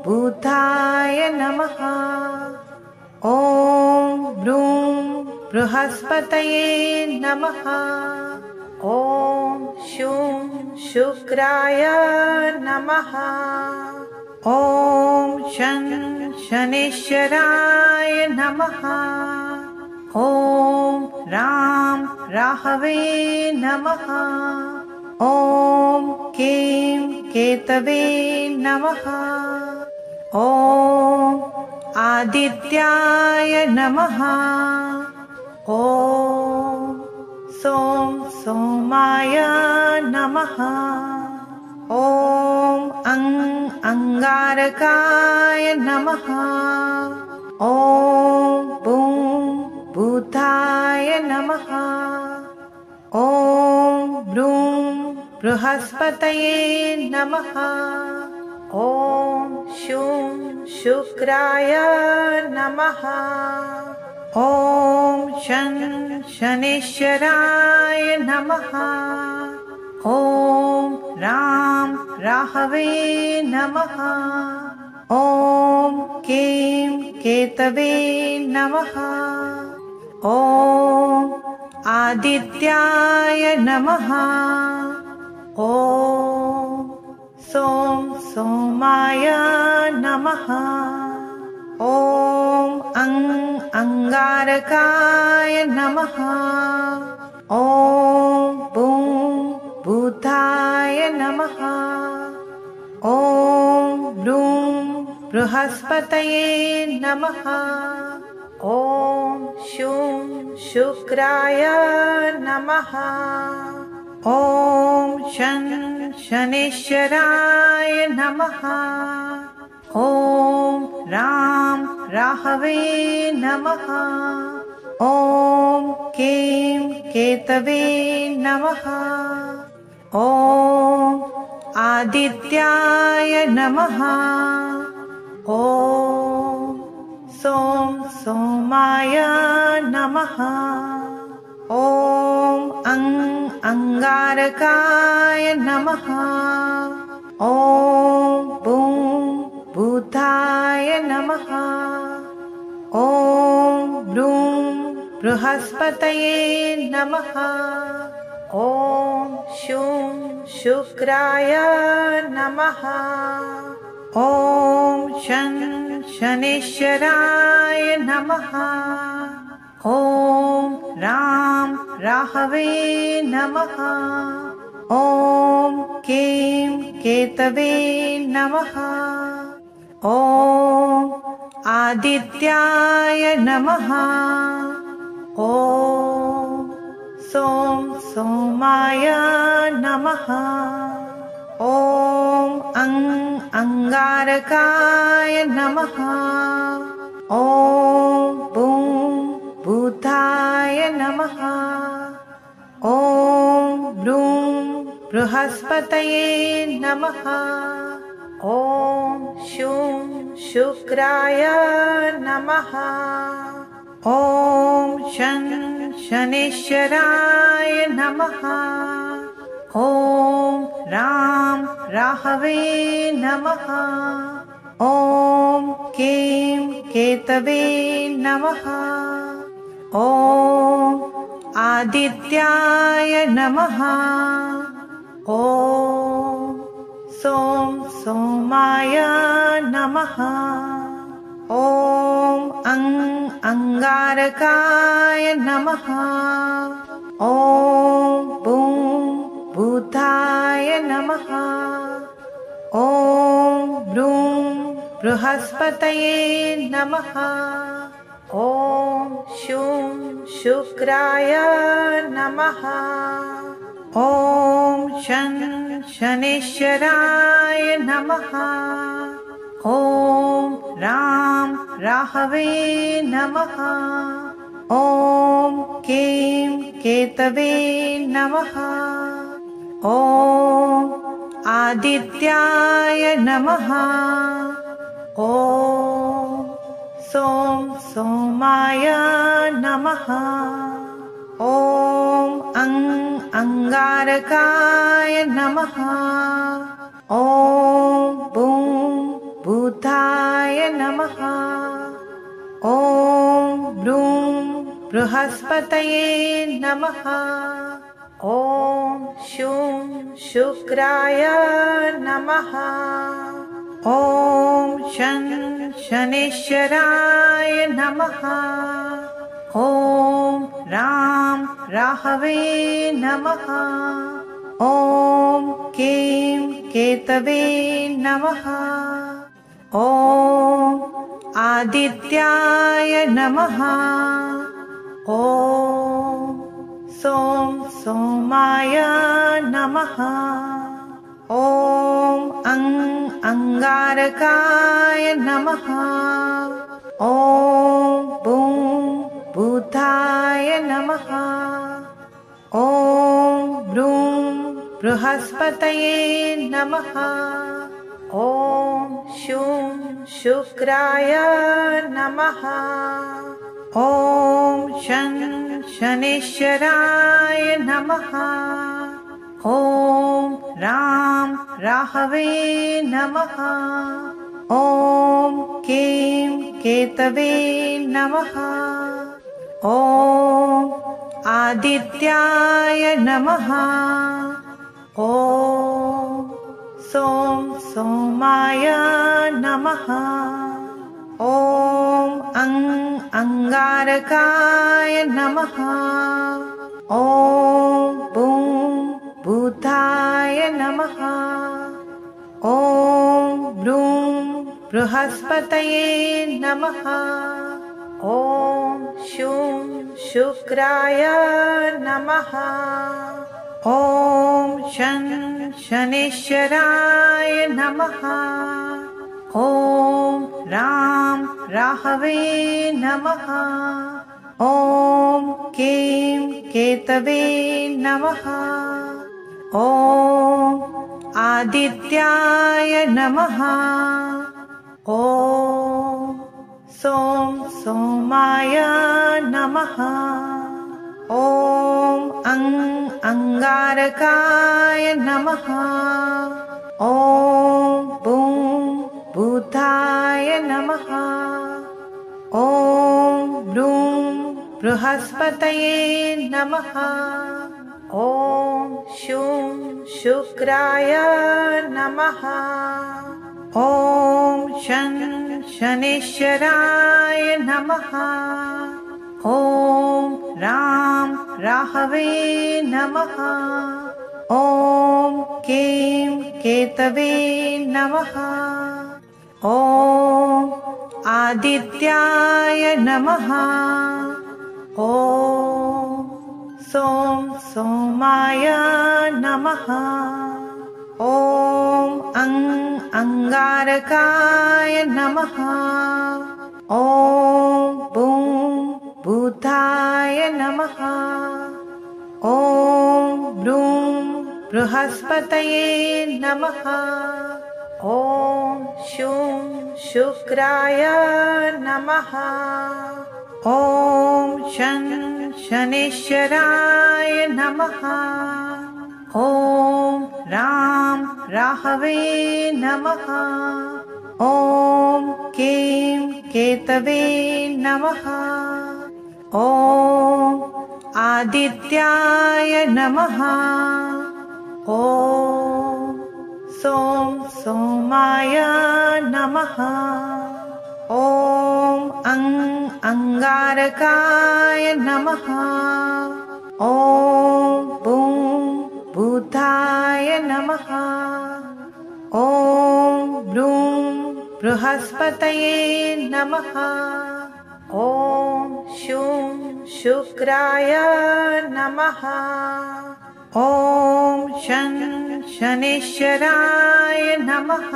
बुधाय नमः। ॐ बृहस्पतये नमः। ॐ शुक्राय नमः। ॐ शनेश्वराय नमः। ॐ राहवे नमः। ॐ केतवे नमः। ॐ आदित्याय नमः। ॐ सोमाय नमः। ॐ अंगारकाय नमः। ॐ बुधाय नमः। ॐ बृहस्पतये नमः। ॐ शुक्राय नमः। ॐ शनेश्वराय नमः। ॐ राहवे नमः। ॐ केतवे नमः। ॐ आदित्याय नमः। ॐ सोमाय नमः। ॐ अंगारकाय नमः। ॐ बुधाय नमः। ॐ बृहस्पतये नमः। ॐ शुक्राय नमः। ॐ शनेश्वराय नमः। ॐ राहवे नमः। ॐ कें केतवे नमः। ॐ आदित्याय नमः। ॐ सों सोमाय नमः। ॐ अंगारकाय नमः। ॐ बूं बुधाय नमः। ॐ ब्रूं बृहस्पतये नमः। ॐ शूं शुक्राय नमः। ॐ शं शनेश्वराय नमः। ॐ रां राहवे नमः। ॐ कें केतवे नमः। ॐ आदित्याय नमः। ॐ सों सोमाय नमः। ॐ अंगारकाय नमः। ॐ बूं बुधाय नमः। ॐ ब्रूं बृहस्पतये नमः। ॐ शूं शुक्राय नमः। ॐ शं शनेश्वराय नमः। ॐ रां राहवे नमः। ॐ कें केतवे नमः। ॐ आदित्याय नमः। ॐ सों सोमाय नमः। ॐ अंगारकाय नमः। ॐ बूं बुधाय नमः। ॐ ब्रूं बृहस्पतये नमः। ॐ शूं शुक्राय नमः। ॐ शं शनेश्वराय नमः। ॐ रां राहवे नमः। ॐ कें केतवे नमः। ॐ आदित्याय नमः। ॐ सों सोमाय नमः। ॐ अंगारकाय नमः। ॐ बूं बुधाय नमः। ॐ ब्रूं बृहस्पतये नमः। ॐ शूं शुक्राय नमः। ॐ शं शनेश्वराय नमः। ॐ रां राहवे नमः। ॐ कें केतवे नमः। ॐ आदित्याय नमः। ॐ सों सोमाय नमः। ॐ अंगारकाय नमः। ॐ बूं बुधाय नमः। ॐ ब्रूं बृहस्पतये नमः। ॐ शूं शुक्राय नमः। ॐ शं शनेश्वराय नमः। ॐ रां राहवे नमः। ॐ कें केतवे नमः। ॐ आदित्याय नमः। ॐ सों सोमाय नमः। ॐ अंगारकाय नमः। ॐ बूं बुधाय नमः। ॐ ब्रूं बृहस्पतये नमः। ॐ शूं शुक्राय नमः। ॐ शं शनेश्वराय नमः। ॐ रां राहवे नमः। ॐ कें केतवे नमः। ॐ आदित्याय नमः। ॐ सों सोमाय नमः। ॐ अंगारकाय नमः। ॐ बूं बुधाय नमः। ॐ ब्रूं बृहस्पतये नमः। ॐ शूं शुक्राय नमः। ॐ शं शनेश्वराय नमः। ॐ रां राहवे नमः। ॐ कें केतवे नमः। ॐ आदित्याय नमः। ॐ सों सोमाय नमः। ॐ अंगारकाय नमः। ॐ बूं बुधाय नमः। ॐ ब्रूं बृहस्पतये नमः। ॐ शूं शुक्राय नमः। ॐ शं शनेश्वराय नमः। ॐ रां राहवे नमः। ॐ कें केतवे नमः। ॐ आदित्याय नमः। ॐ सों सोमाय नमः। ॐ अंगारकाय नमः। ॐ बूं बुधाय नमः। ॐ ब्रूं बृहस्पतये नमः। ॐ शूं शुक्राय नमः। ॐ शं शनेश्वराय नमः।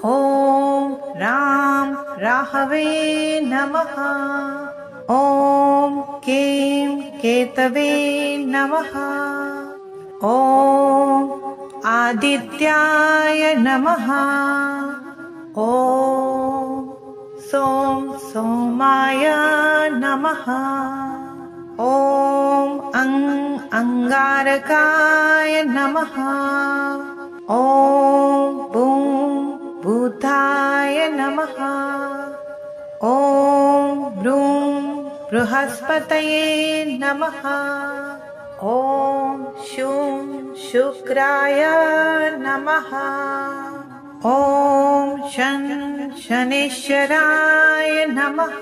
ॐ रां राहवे नमः। ॐ कें केतवे नमः। ॐ आदित्याय नमः। ॐ सों सोमाय नमः। ॐ अंगारकाय नमः। ॐ बूं बुधाय नमः। ॐ ब्रूं बृहस्पतये नमः। ॐ शूं शुक्राय नमः। ॐ शं शनेश्वराय नमः।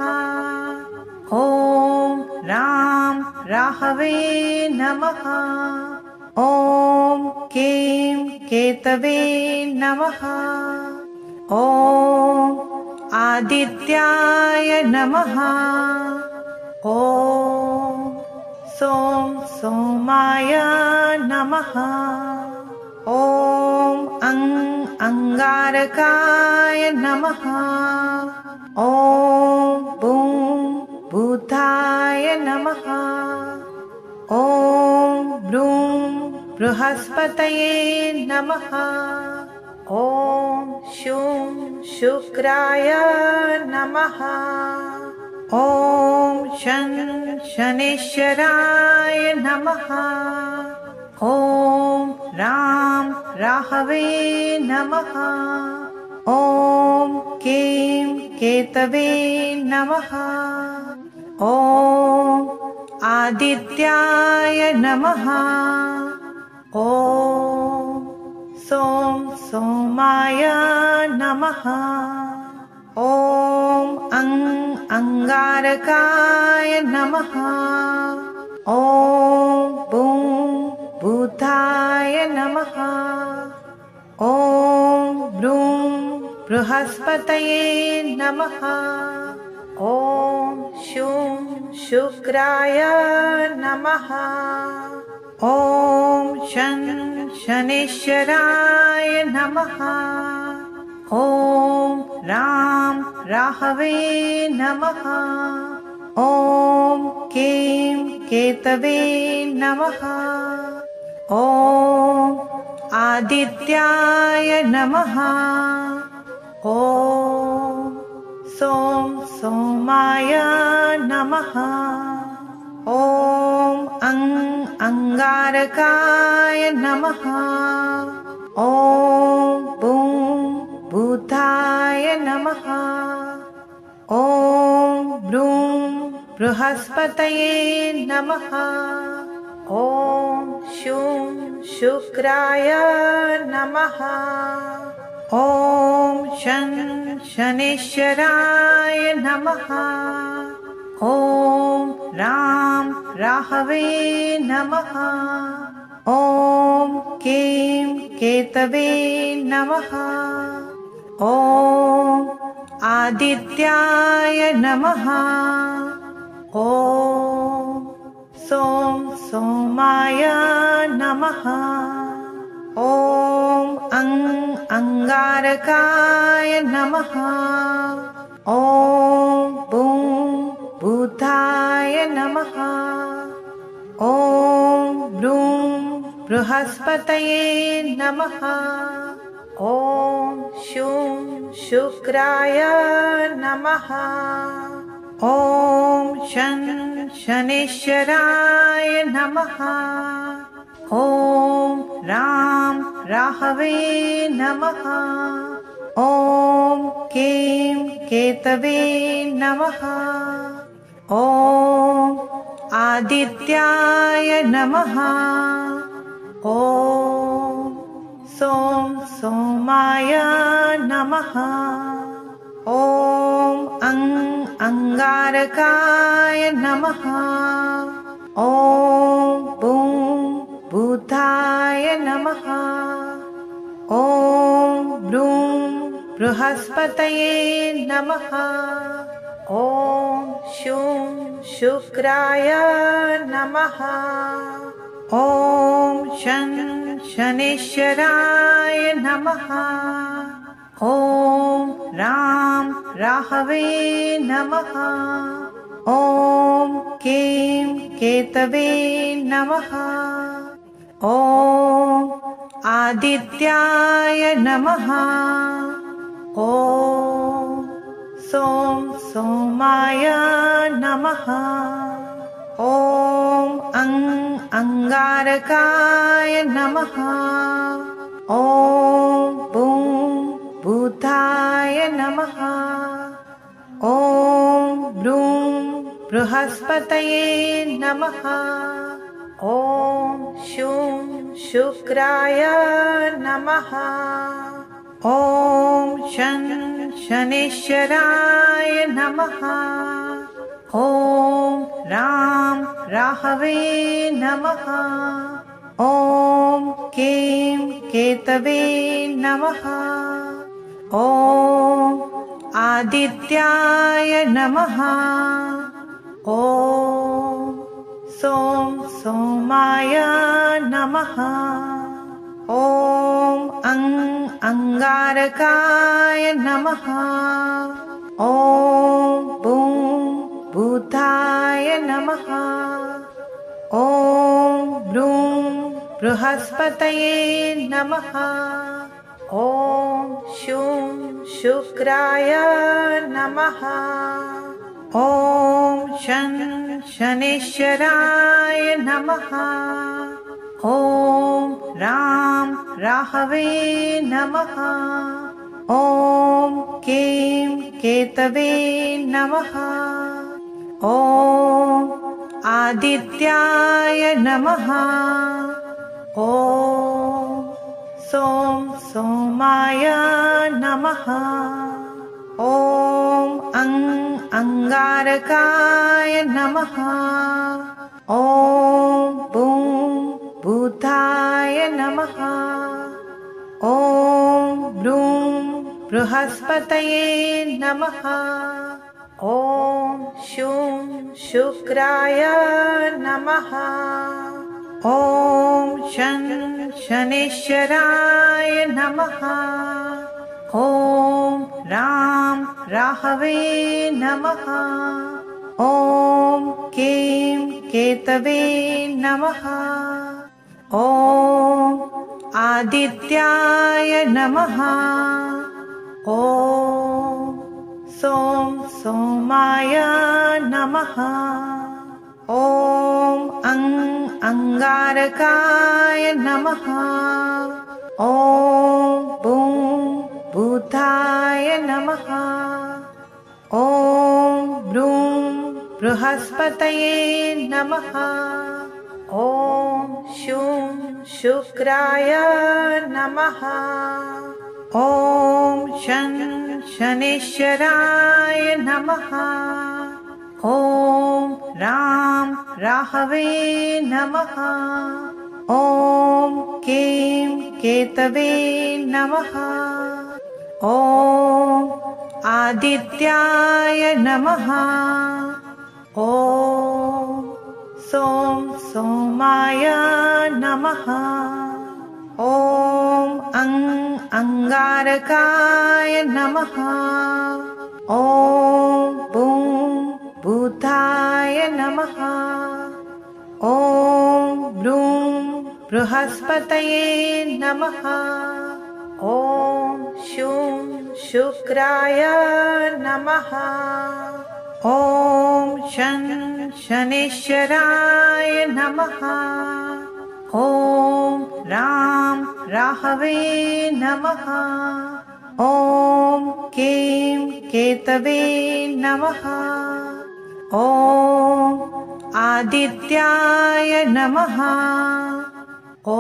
ॐ रां राहवे नमः। ॐ कें केतवे नमः। ॐ आदित्याय नमः। ॐ सों सोमाय नमः। ॐ अंगारकाय नमः। ॐ बूं बुधाय नमः। ॐ ब्रूं बृहस्पतये नमः। ॐ शूं शुक्राय नमः। ॐ शं शनेश्वराय नमः। ॐ रां राहवे नमः। ॐ कें केतवे नमः। ॐ आदित्याय नमः। ॐ सों सोमाय नमः। ॐ अंगारकाय नमः। ॐ बूं बुधाय नमः। ॐ ब्रूं बृहस्पतये नमः। ॐ शूं शुक्राय नमः। ॐ शं शनेश्वराय नमः। ॐ रां राहवे नमः। ॐ कें केतवे नमः। ॐ आदित्याय नमः। ॐ सों सोमाय नमः। ॐ अंगारकाय नमः। ॐ बूं बुधाय नमः। ॐ ब्रूं बृहस्पतये नमः। ॐ शूं शुक्राय नमः। ॐ शं शनेश्वराय नमः। ॐ रां राहवे नमः। ॐ कें केतवे नमः। ॐ आदित्याय नमः। ॐ सों सोमाय नमः। ॐ अंगारकाय नमः। ॐ बूं बुधाय नमः। ॐ ब्रूं बृहस्पतये नमः। ॐ शूं शुक्राय नमः। ॐ शं शनेश्वराय नमः। ॐ रां राहवे नमः। ॐ कें केतवे नमः। ॐ आदित्याय नमः। ॐ सों सोमाय नमः। ॐ अंगारकाय नमः। ॐ बूं बुधाय नमः। ॐ ब्रूं बृहस्पतये नमः। ॐ शूं शुक्राय नमः। ॐ शं शनेश्वराय नमः। ॐ रां राहवे नमः। ॐ कें केतवे नमः। ॐ आदित्याय नमः। ॐ सों सोमाय नमः। ॐ अंगारकाय नमः। ॐ बूं बुधाय नमः। ॐ ब्रूं बृहस्पतये नमः। ॐ शूं शुक्राय नमः। ॐ शं शनेश्वराय नमः। ॐ रां राहवे नमः। ॐ कें केतवे नमः। ॐ आदित्याय नमः। ॐ सों सोमाय नमः। ॐ अंगारकाय नमः। ॐ बूं बुधाय नमः। ॐ ब्रूं बृहस्पतये नमः। ॐ शूं शुक्राय नमः। ॐ शं शनेश्वराय नमः। ॐ रां राहवे नमः। ॐ कें केतवे नमः। ॐ आदित्याय नमः। ॐ सों सोमाय नमः। ॐ अंगारकाय नमः। ॐ बूं बुधाय नमः। ॐ ब्रूं बृहस्पतये नमः। ॐ शूं शुक्राय नमः। ॐ शं शनेश्वराय नमः। ॐ रां राहवे नमः। ॐ कें केतवे नमः। ॐ आदित्याय नमः। ॐ सोम सोमाय नमः। ॐ अंगारकाय नमः। ॐ बूं बुधाय नमः। ॐ ब्रूं बृहस्पतये नमः। ॐ शूं शुक्राय नमः। ॐ शं शनेश्वराय नमः। ॐ राम राहवे नमः। ॐ कें केतवे नमः। ॐ आदित्याय नमः। ॐ सोम सोमाय नमः। ॐ अंगारकाय नमः। ॐ बूं बुधाय नमः। ॐ ब्रूं बृहस्पतये नमः। ॐ शूं शुक्राय नमः। ॐ शं शनेश्वराय नमः। ॐ राम राहवे नमः। ॐ कें केतवे नमः। ॐ आदित्याय नमः। ॐ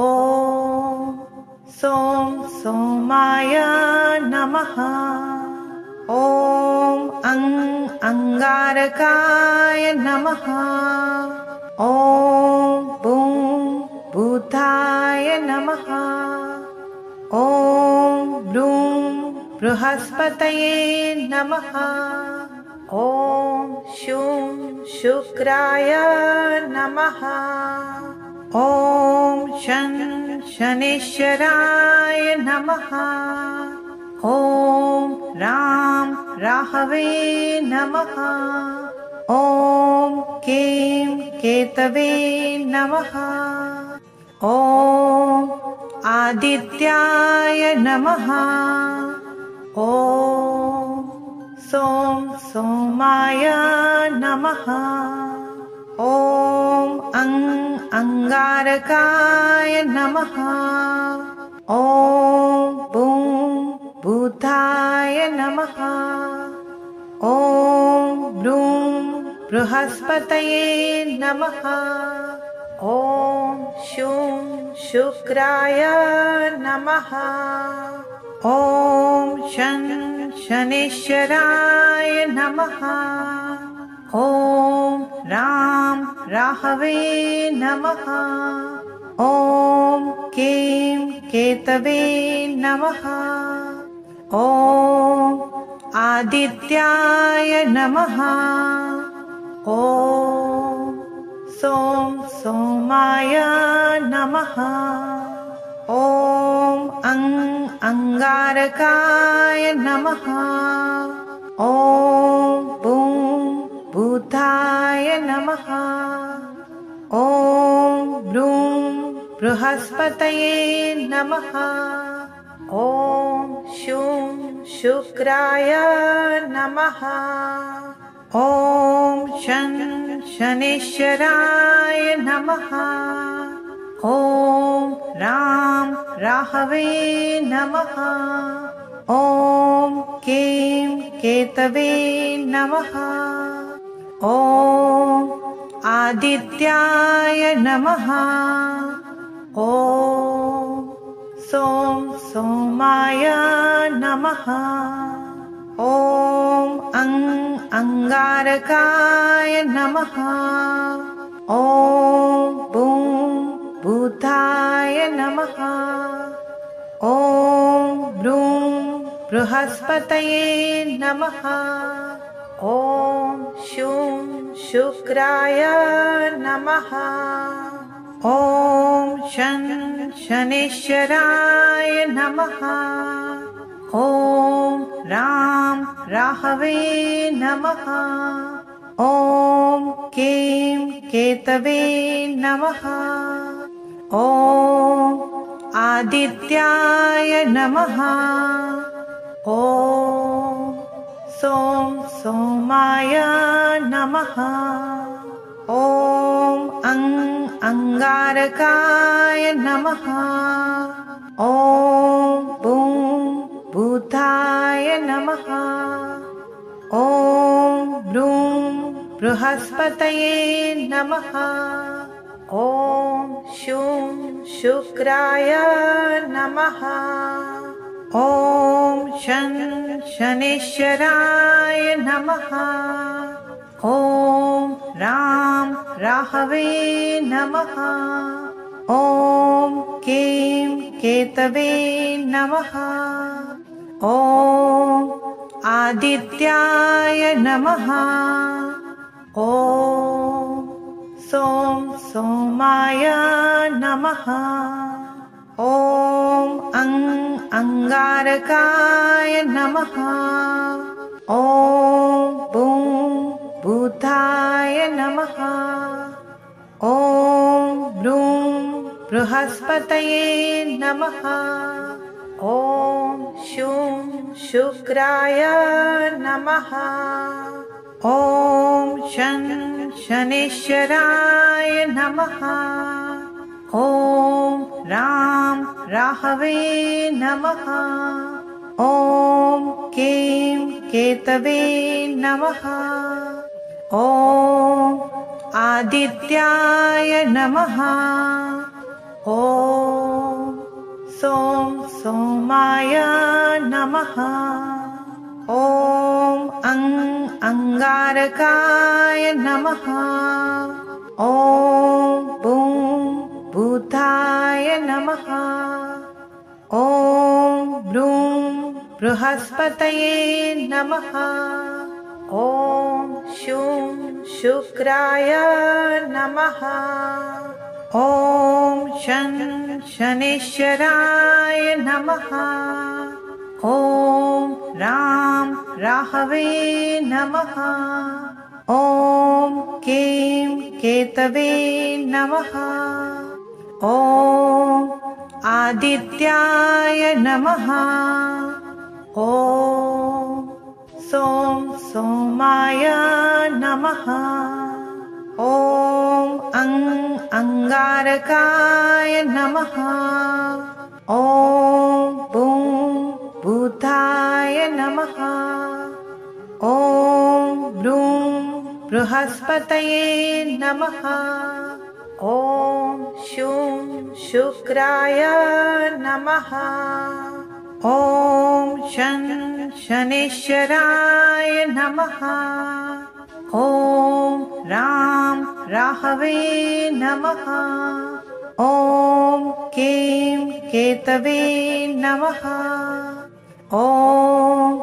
सोम सोमाय नमः। ॐ अंगारकाय नमः। ॐ बूं बुधाय नमः। ॐ ब्रूं बृहस्पतये नमः। ॐ शूं शुक्राय नमः। ॐ शं शनेश्वराय नमः। ॐ राम राहवे नमः। ॐ कें केतवे नमः। ॐ आदित्याय नमः। ॐ सोम सोमाय नमः। ॐ अंगारकाय नमः। ॐ बूं बुधाय नमः। ॐ ब्रूं बृहस्पतये नमः। ॐ शूं शुक्राय नमः। ॐ शं शनेश्वराय नमः। ॐ राम राहवे नमः। ॐ कें केतवे नमः। ॐ आदित्याय नमः। ॐ सोम सोमाय नमः। ॐ अंगारकाय नमः। ॐ बूं बुधाय नमः। ॐ ब्रूं बृहस्पतये नमः। ॐ शूं शुक्राय नमः। ॐ शं शनेश्वराय नमः। ॐ राम राहवे नमः। ॐ कें केतवे नमः। ॐ आदित्याय नमः। ॐ सोम सोमाय नमः। ॐ अंगारकाय नमः। ॐ बूं बुधाय नमः। ॐ ब्रूं बृहस्पतये नमः। ॐ शूं शुक्राय नमः। ॐ शं शनेश्वराय नमः। ॐ राम राहवे नमः। ॐ कें केतवे नमः। ॐ आदित्याय नमः। ॐ सों सोमाय नमः। ॐ अंगारकाय नमः। ॐ बूं बुधाय नमः। ॐ ब्रूं बृहस्पतये नमः। ॐ शूं शुक्राय नमः। ॐ शं शनेश्वराय नमः। ॐ रां राहवे नमः। ॐ कें केतवे नमः। ॐ आदित्याय नमः। ॐ सों सोमाय नमः। ॐ अंगारकाय नमः। ॐ बूं बुधाय नमः। ॐ ब्रूं बृहस्पतये नमः। ॐ शूं शुक्राय नमः। ॐ शं शनेश्वराय नमः। ॐ रां राहवे नमः। ॐ कें केतवे नमः। ॐ आदित्याय नमः। ॐ सों सोमाय नमः। ॐ अंगारकाय नमः। ॐ बूं बुधाय नमः। ॐ ब्रूं बृहस्पतये नमः। ॐ शूं शुक्राय नमः। ॐ शं शनेश्वराय नमः। ॐ रां राहवे नमः। ॐ कें केतवे नमः। ॐ आदित्याय नमः। ॐ सों सोमाय नमः। ॐ अंगारकाय नमः। ॐ बूं बुधाय नमः। ॐ ब्रूं बृहस्पतये नमः। ॐ शूं शुक्राय नमः। ॐ शं शनेश्वराय नमः। ॐ रां राहवे नमः। ॐ कें केतवे नमः। ॐ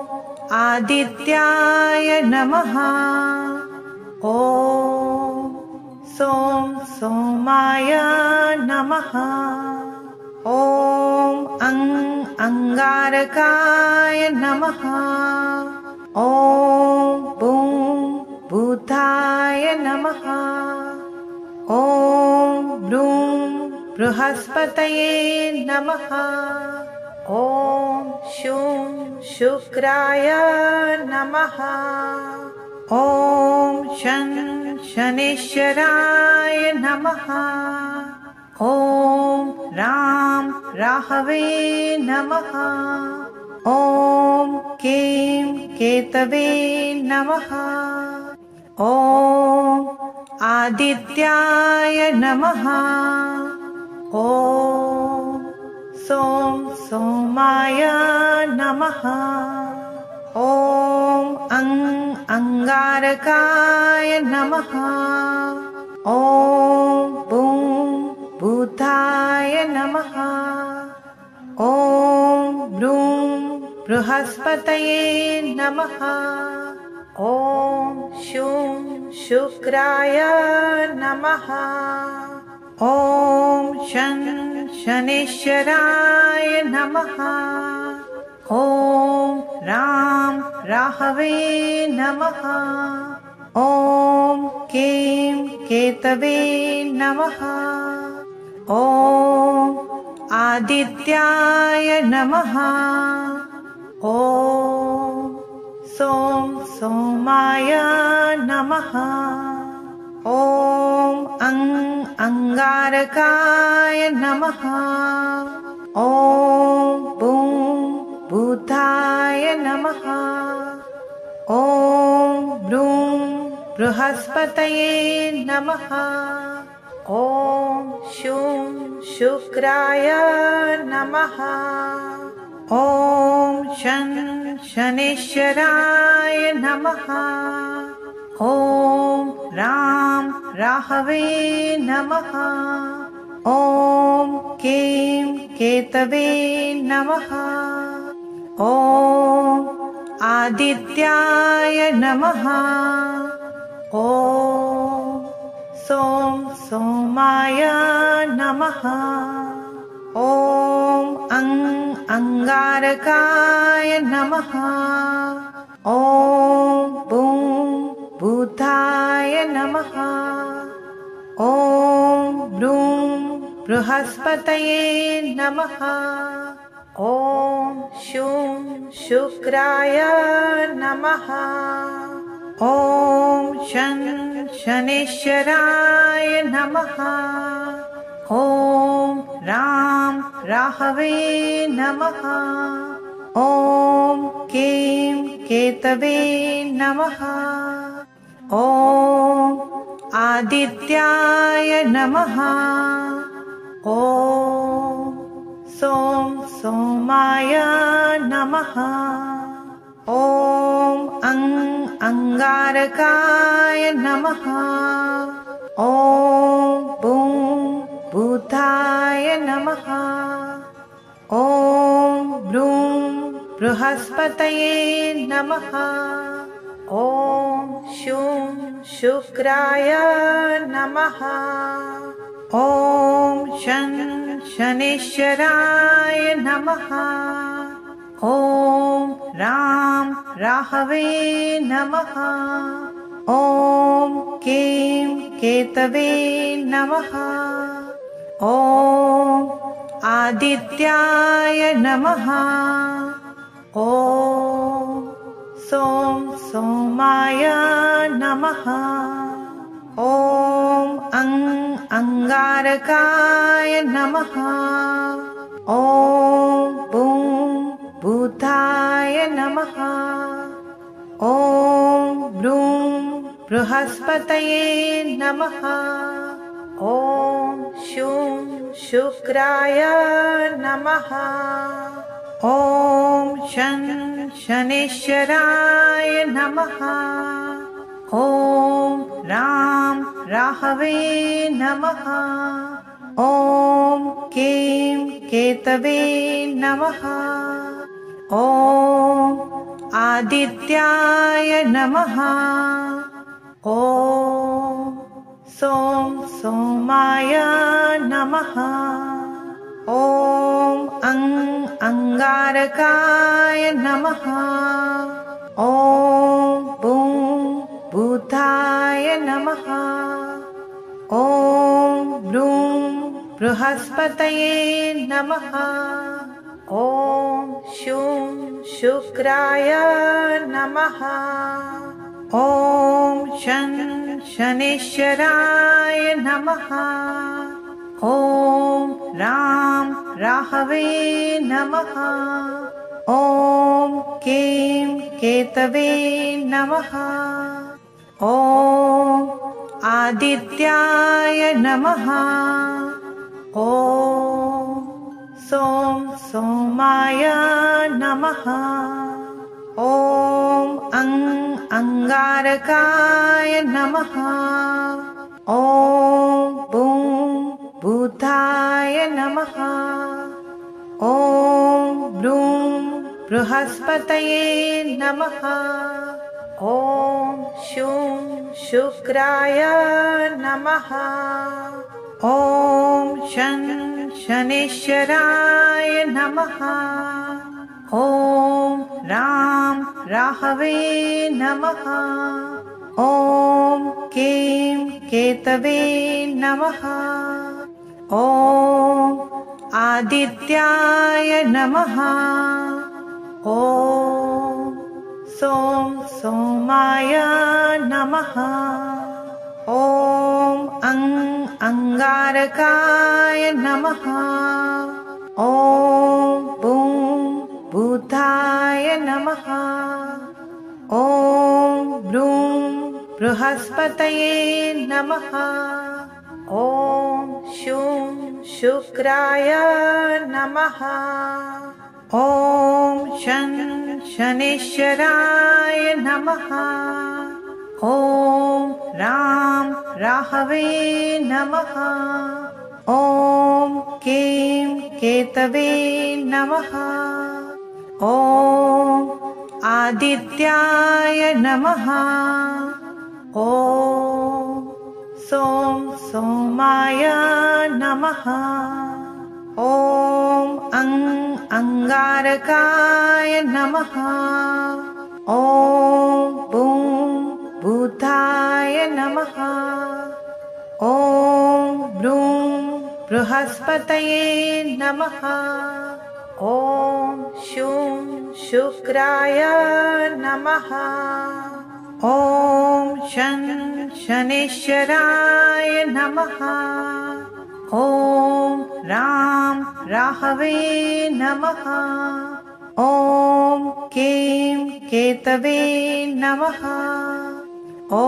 आदित्याय नमः। ॐ सों सोमाय नमः। ॐ अंगारकाय नमः। ॐ बूं बुधाय नमः। ॐ ब्रूं बृहस्पतये नमः। ॐ शूं शुक्राय नमः। ॐ शं शनेश्वराय नमः। ॐ रां राहवे नमः। ॐ कें केतवे नमः। ॐ आदित्याय नमः। ॐ सों सोमाय नमः। ॐ अंगारकाय नमः। ॐ बूं बुधाय नमः। ॐ ब्रूं बृहस्पतये नमः। ॐ शूं शुक्राय नमः। ॐ शं शनेश्वराय नमः। ॐ रां राहवे नमः। ॐ कें केतवे नमः। ॐ आदित्याय नमः। ॐ सों सोमाय नमः। ॐ अंगारकाय नमः। ॐ बूं बुधाय नमः। ॐ ब्रूं बृहस्पतये नमः। ॐ शूं शुक्राय नमः। ॐ शं शनेश्वराय नमः। ॐ रां राहवे नमः। ॐ कें केतवे नमः। ॐ आदित्याय नमः। ॐ सों सोमाय नमः। ॐ अंगारकाय नमः। ॐ बूं बुधाय नमः। ॐ ब्रूं बृहस्पतये नमः। ॐ शूं शुक्राय नमः। ॐ शं शनेश्वराय नमः। ॐ रां राहवे नमः। ॐ कें केतवे नमः। ॐ आदित्याय नमः। ॐ सों सोमाय नमः। ॐ अंगारकाय नमः। ॐ बूं बुधाय नमः। ॐ ब्रूं बृहस्पतये नमः। ॐ शूं शुक्राय नमः। ॐ शं शनेश्वराय नमः। ॐ रां राहवे नमः। ॐ कें केतवे नमः। ॐ आदित्याय नमः। ॐ सों सोमाय नमः। ॐ अंगारकाय नमः। ॐ बूं बुधाय नमः। ॐ ब्रूं बृहस्पतये नमः। ॐ शूं शुक्राय नमः। ॐ शं शनेश्वराय नमः। ॐ रां राहवे नमः। ॐ कें केतवे नमः। ॐ आदित्याय नमः। ॐ सों सोमाय नमः। ॐ अंगारकाय नमः। ॐ बूं बुधाय नमः। ॐ ब्रूं बृहस्पतये नमः। ॐ शूं शुक्राय नमः। ॐ शं शनेश्वराय नमः। ॐ रां राहवे नमः। ॐ कें केतवे नमः। ॐ आदित्याय नमः। ॐ सों सोमाय नमः। ॐ अंगारकाय नमः। ॐ बूं बुधाय नमः। ॐ ब्रूं बृहस्पतये नमः। ॐ शूं शुक्राय नमः। ॐ शं शनेश्वराय नमः। ॐ रां राहवे नमः। ॐ कें केतवे नमः। ॐ आदित्याय नमः। ॐ सों सोमाय नमः। ॐ अंगारकाय नमः। ॐ बूं बुधाय नमः। ॐ ब्रूं बृहस्पतये नमः। ॐ शूं शुक्राय नमः। ॐ शं शनेश्वराय नमः। ॐ रां राहवे नमः। ॐ कें केतवे नमः। ॐ आदित्याय नमः। ॐ सों सोमाय नमः। ॐ अंगारकाय नमः। ॐ बूं बुधाय नमः। ॐ ब्रूं बृहस्पतये नमः। ॐ शूं शुक्राय नमः। ॐ शं शनेश्वराय नमः। ॐ रां राहवे नमः। ॐ कें केतवे नमः। ॐ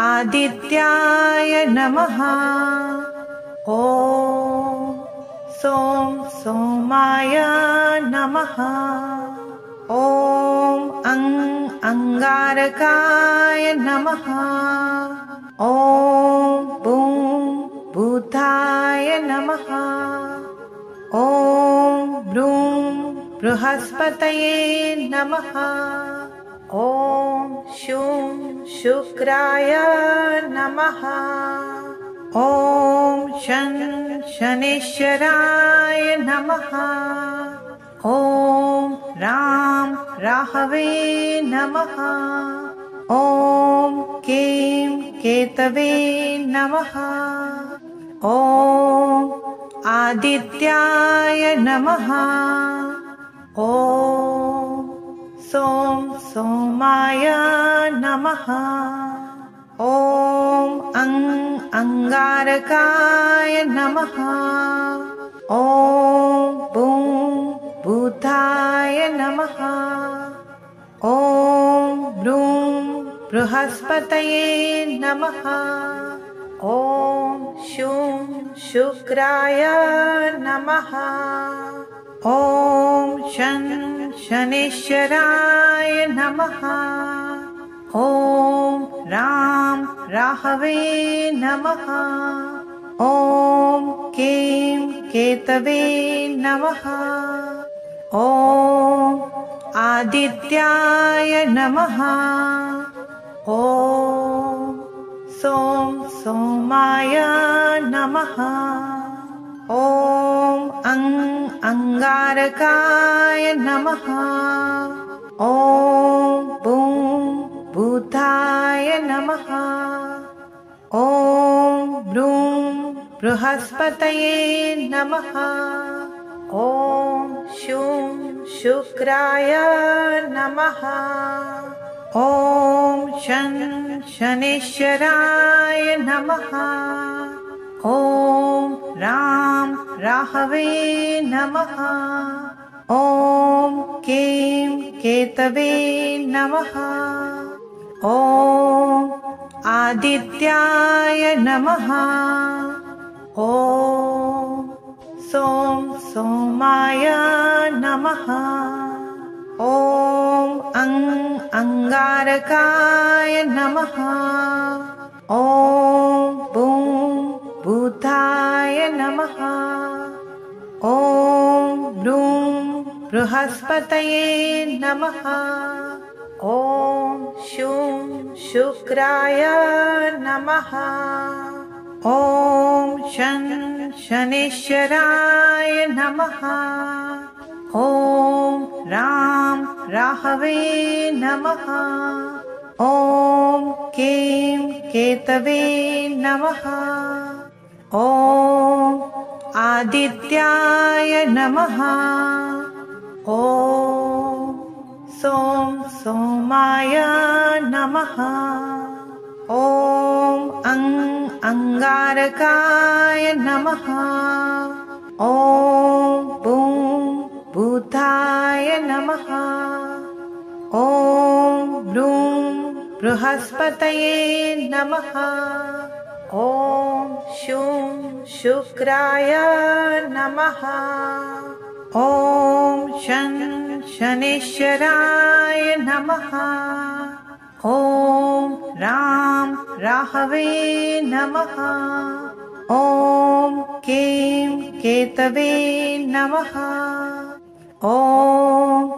आदित्याय नमः। ॐ सों सोमाय नमः। ॐ अंगारकाय नमः। ॐ बूं बुधाय नमः। ॐ ब्रूं बृहस्पतये नमः। ॐ शूं शुक्राय नमः। ॐ शं शनेश्वराय नमः। ॐ रां राहवे नमः। ॐ कें केतवे नमः। ॐ आदित्याय नमः। ॐ सों सोमाय नमः। ॐ अंगारकाय नमः। ॐ बूं बुधाय नमः। ॐ ब्रूं बृहस्पतये नमः। ॐ शूं शुक्राय नमः। ॐ शं शनेश्वराय नमः। ॐ रां राहवे नमः। ॐ कें केतवे नमः। ॐ आदित्याय नमः। ॐ सों सोमाय नमः। ॐ अंगारकाय नमः। ॐ बूं बुधाय नमः। ॐ ब्रूं बृहस्पतये नमः। ॐ शूं शुक्राय नमः। ॐ शं शनेश्वराय नमः। ॐ रां राहवे नमः। ॐ कें केतवे नमः। ॐ आदित्याय नमः। ॐ सों सोमाय नमः। ॐ अंगारकाय नमः। ॐ बूं बुधाय नमः। ॐ ब्रूं बृहस्पतये नमः। ॐ शूं शुक्राय नमः। ॐ शं शनेश्वराय नमः। ॐ रां राहवे नमः। ॐ कें केतवे नमः। ॐ आदित्याय नमः। ॐ सों सोमाय नमः। ॐ अंगारकाय नमः। ॐ बूं भूताय नमः। ॐ ब्रूं बृहस्पतये नमः। ॐ शूं शुक्राय नमः। ॐ शं शनेश्वराय नमः। ॐ रां राहवे नमः। ॐ कें केतवे नमः। ॐ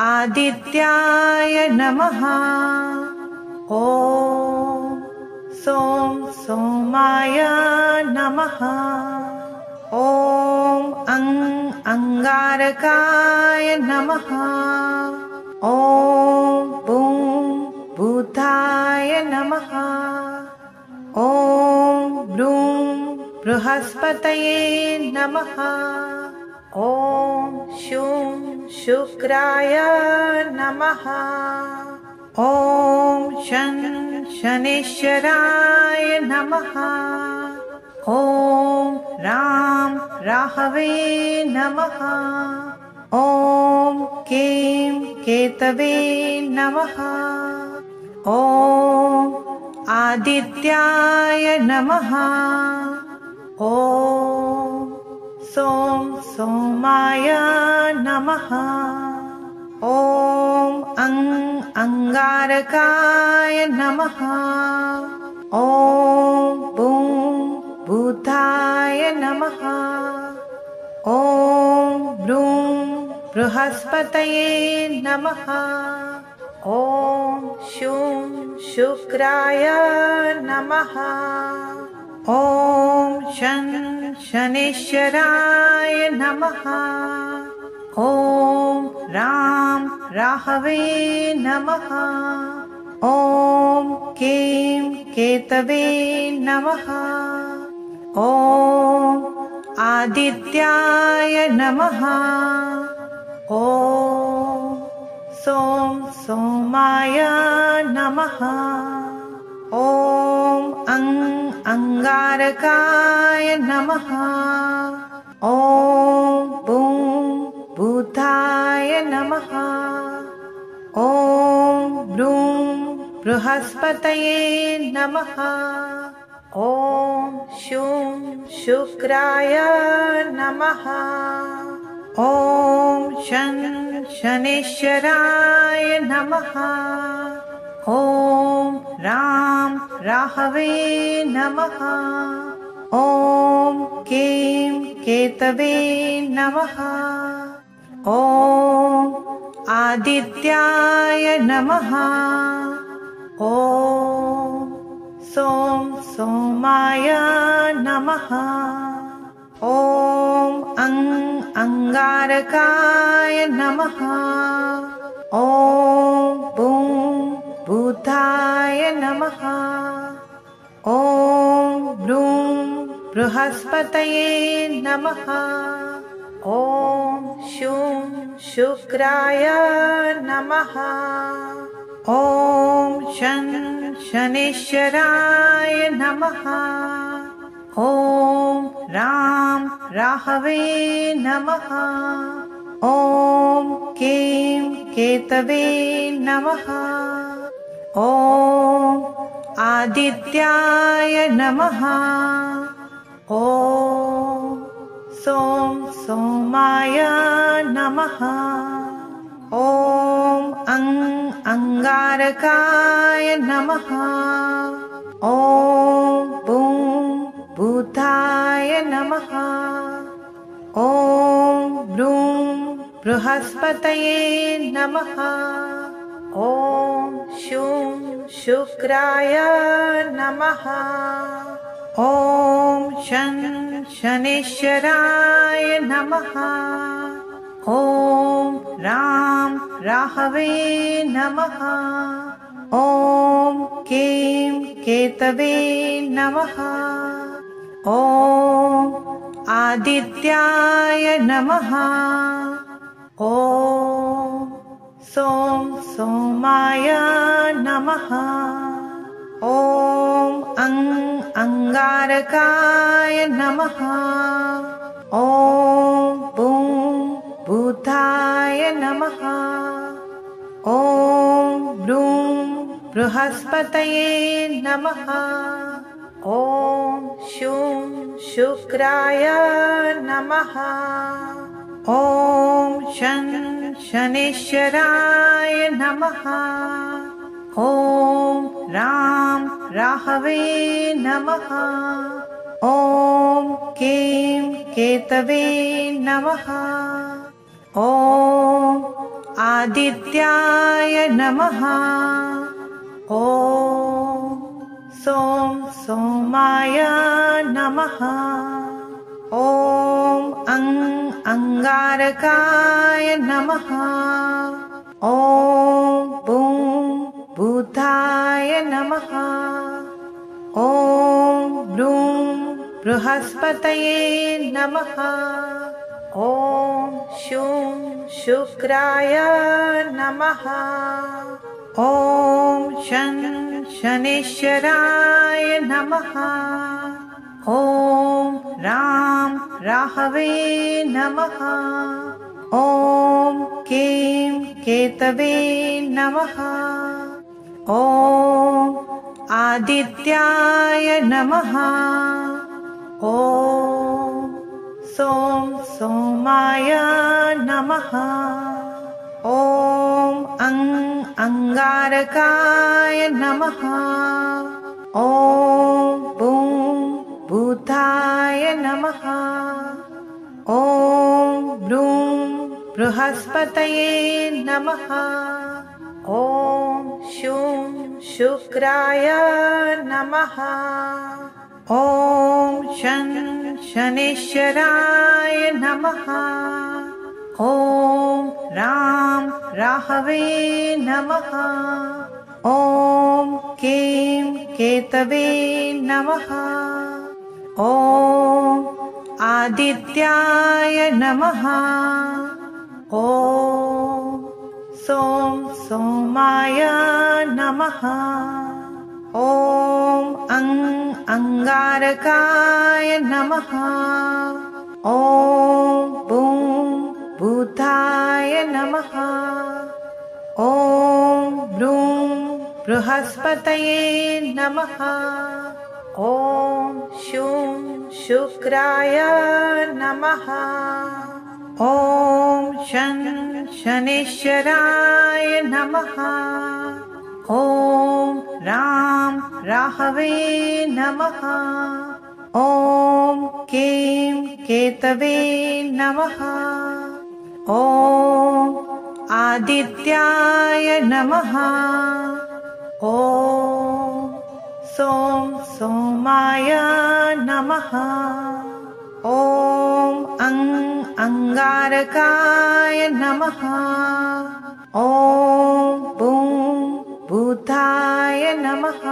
आदित्याय नमः। ॐ सों सोमाय नमः। ॐ अंगारकाय नमः। ॐ बूं भूताय नमः। ॐ ब्रूं बृहस्पतये नमः। ॐ शूं शुक्राय नमः। ॐ शं शनेश्वराय नमः। ॐ रां राहवे नमः। ॐ कें केतवे नमः। ॐ आदित्याय नमः। ॐ सों सोमाय नमः। ॐ अंगारकाय नमः। ॐ बूं भूताय नमः। ॐ ब्रूं बृहस्पतये नमः। ॐ शूं शुक्राय नमः। ॐ शं शनेश्वराय नमः। ॐ रां राहवे नमः। ॐ कें केतवे नमः। ॐ आदित्याय नमः। ॐ सों सोमाय नमः। ॐ अंगारकाय नमः। ॐ बूं भूताय नमः। ॐ ब्रूं बृहस्पतये नमः। ॐ शूं शुक्राय नमः। ॐ शं शनेश्वराय नमः। ॐ रां राहवे नमः। ॐ कें केतवे नमः। ॐ आदित्याय नमः। ॐ सों सोमाय नमः। ॐ अंगारकाय नमः। ॐ बूं भूताय नमः। ॐ ब्रूं बृहस्पतये नमः। ॐ शूं शुक्राय नमः। ॐ शं शनेश्वराय नमः। ॐ रां राहवे नमः। ॐ कें केतवे नमः। ॐ आदित्याय नमः। ॐ सों सोमाय नमः। ॐ अंगारकाय नमः। ॐ बूं भूताय नमः। ॐ ब्रूं बृहस्पतये नमः। ॐ शूं शुक्राय नमः। ॐ शं शनेश्वराय नमः। ॐ रां राहवे नमः। ॐ कें केतवे नमः। ॐ आदित्याय नमः। ॐ सों सोमाय नमः। ॐ अंगारकाय नमः। ॐ बूं बुधाय नमः। ॐ ब्रूं बृहस्पतये नमः। ॐ शूं शुक्राय नमः। ॐ शं शनेश्वराय नमः। ॐ रां राहवे नमः। ॐ कें केतवे नमः। ॐ आदित्याय नमः। ॐ सों सोमाय नमः। ॐ अंगारकाय नमः। ॐ बूं बुधाय नमः। ॐ ब्रूं बृहस्पतये नमः। ॐ शूं शुक्राय नमः। ॐ शं शनेश्वराय नमः। ॐ रां राहवे नमः। ॐ कें केतवे नमः। ॐ आदित्याय नमः। ॐ सों सोमाय नमः। ॐ अंगारकाय नमः। ॐ बूं बुधाय नमः। ॐ ब्रूं बृहस्पतये नमः। ॐ शूं शुक्राय नमः। ॐ शं शनेश्वराय नमः। ॐ रां राहवे नमः। ॐ कें केतवे नमः। ॐ आदित्याय नमः। ॐ सों सोमाय नमः। ॐ अंगारकाय नमः। ॐ बूं बुधाय नमः। ॐ ब्रूं बृहस्पतये नमः। ॐ शूं शुक्राय नमः। ॐ शं शनेश्वराय नमः। ॐ रां राहवे नमः। ॐ कें केतवे नमः। ॐ आदित्याय नमः। ॐ सों सोमाय नमः। ॐ अंगारकाय नमः। ॐ बूं बुधाय नमः।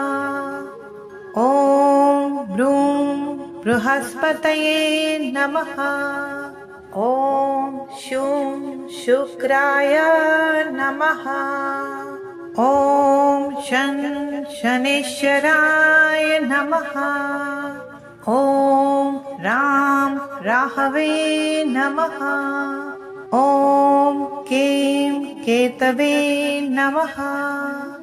ॐ ब्रूं बृहस्पतये नमः। ॐ शूं शुक्राय नमः। ॐ शं शनेश्वराय नमः। ॐ रां राहवे नमः। ॐ कें केतवे नमः।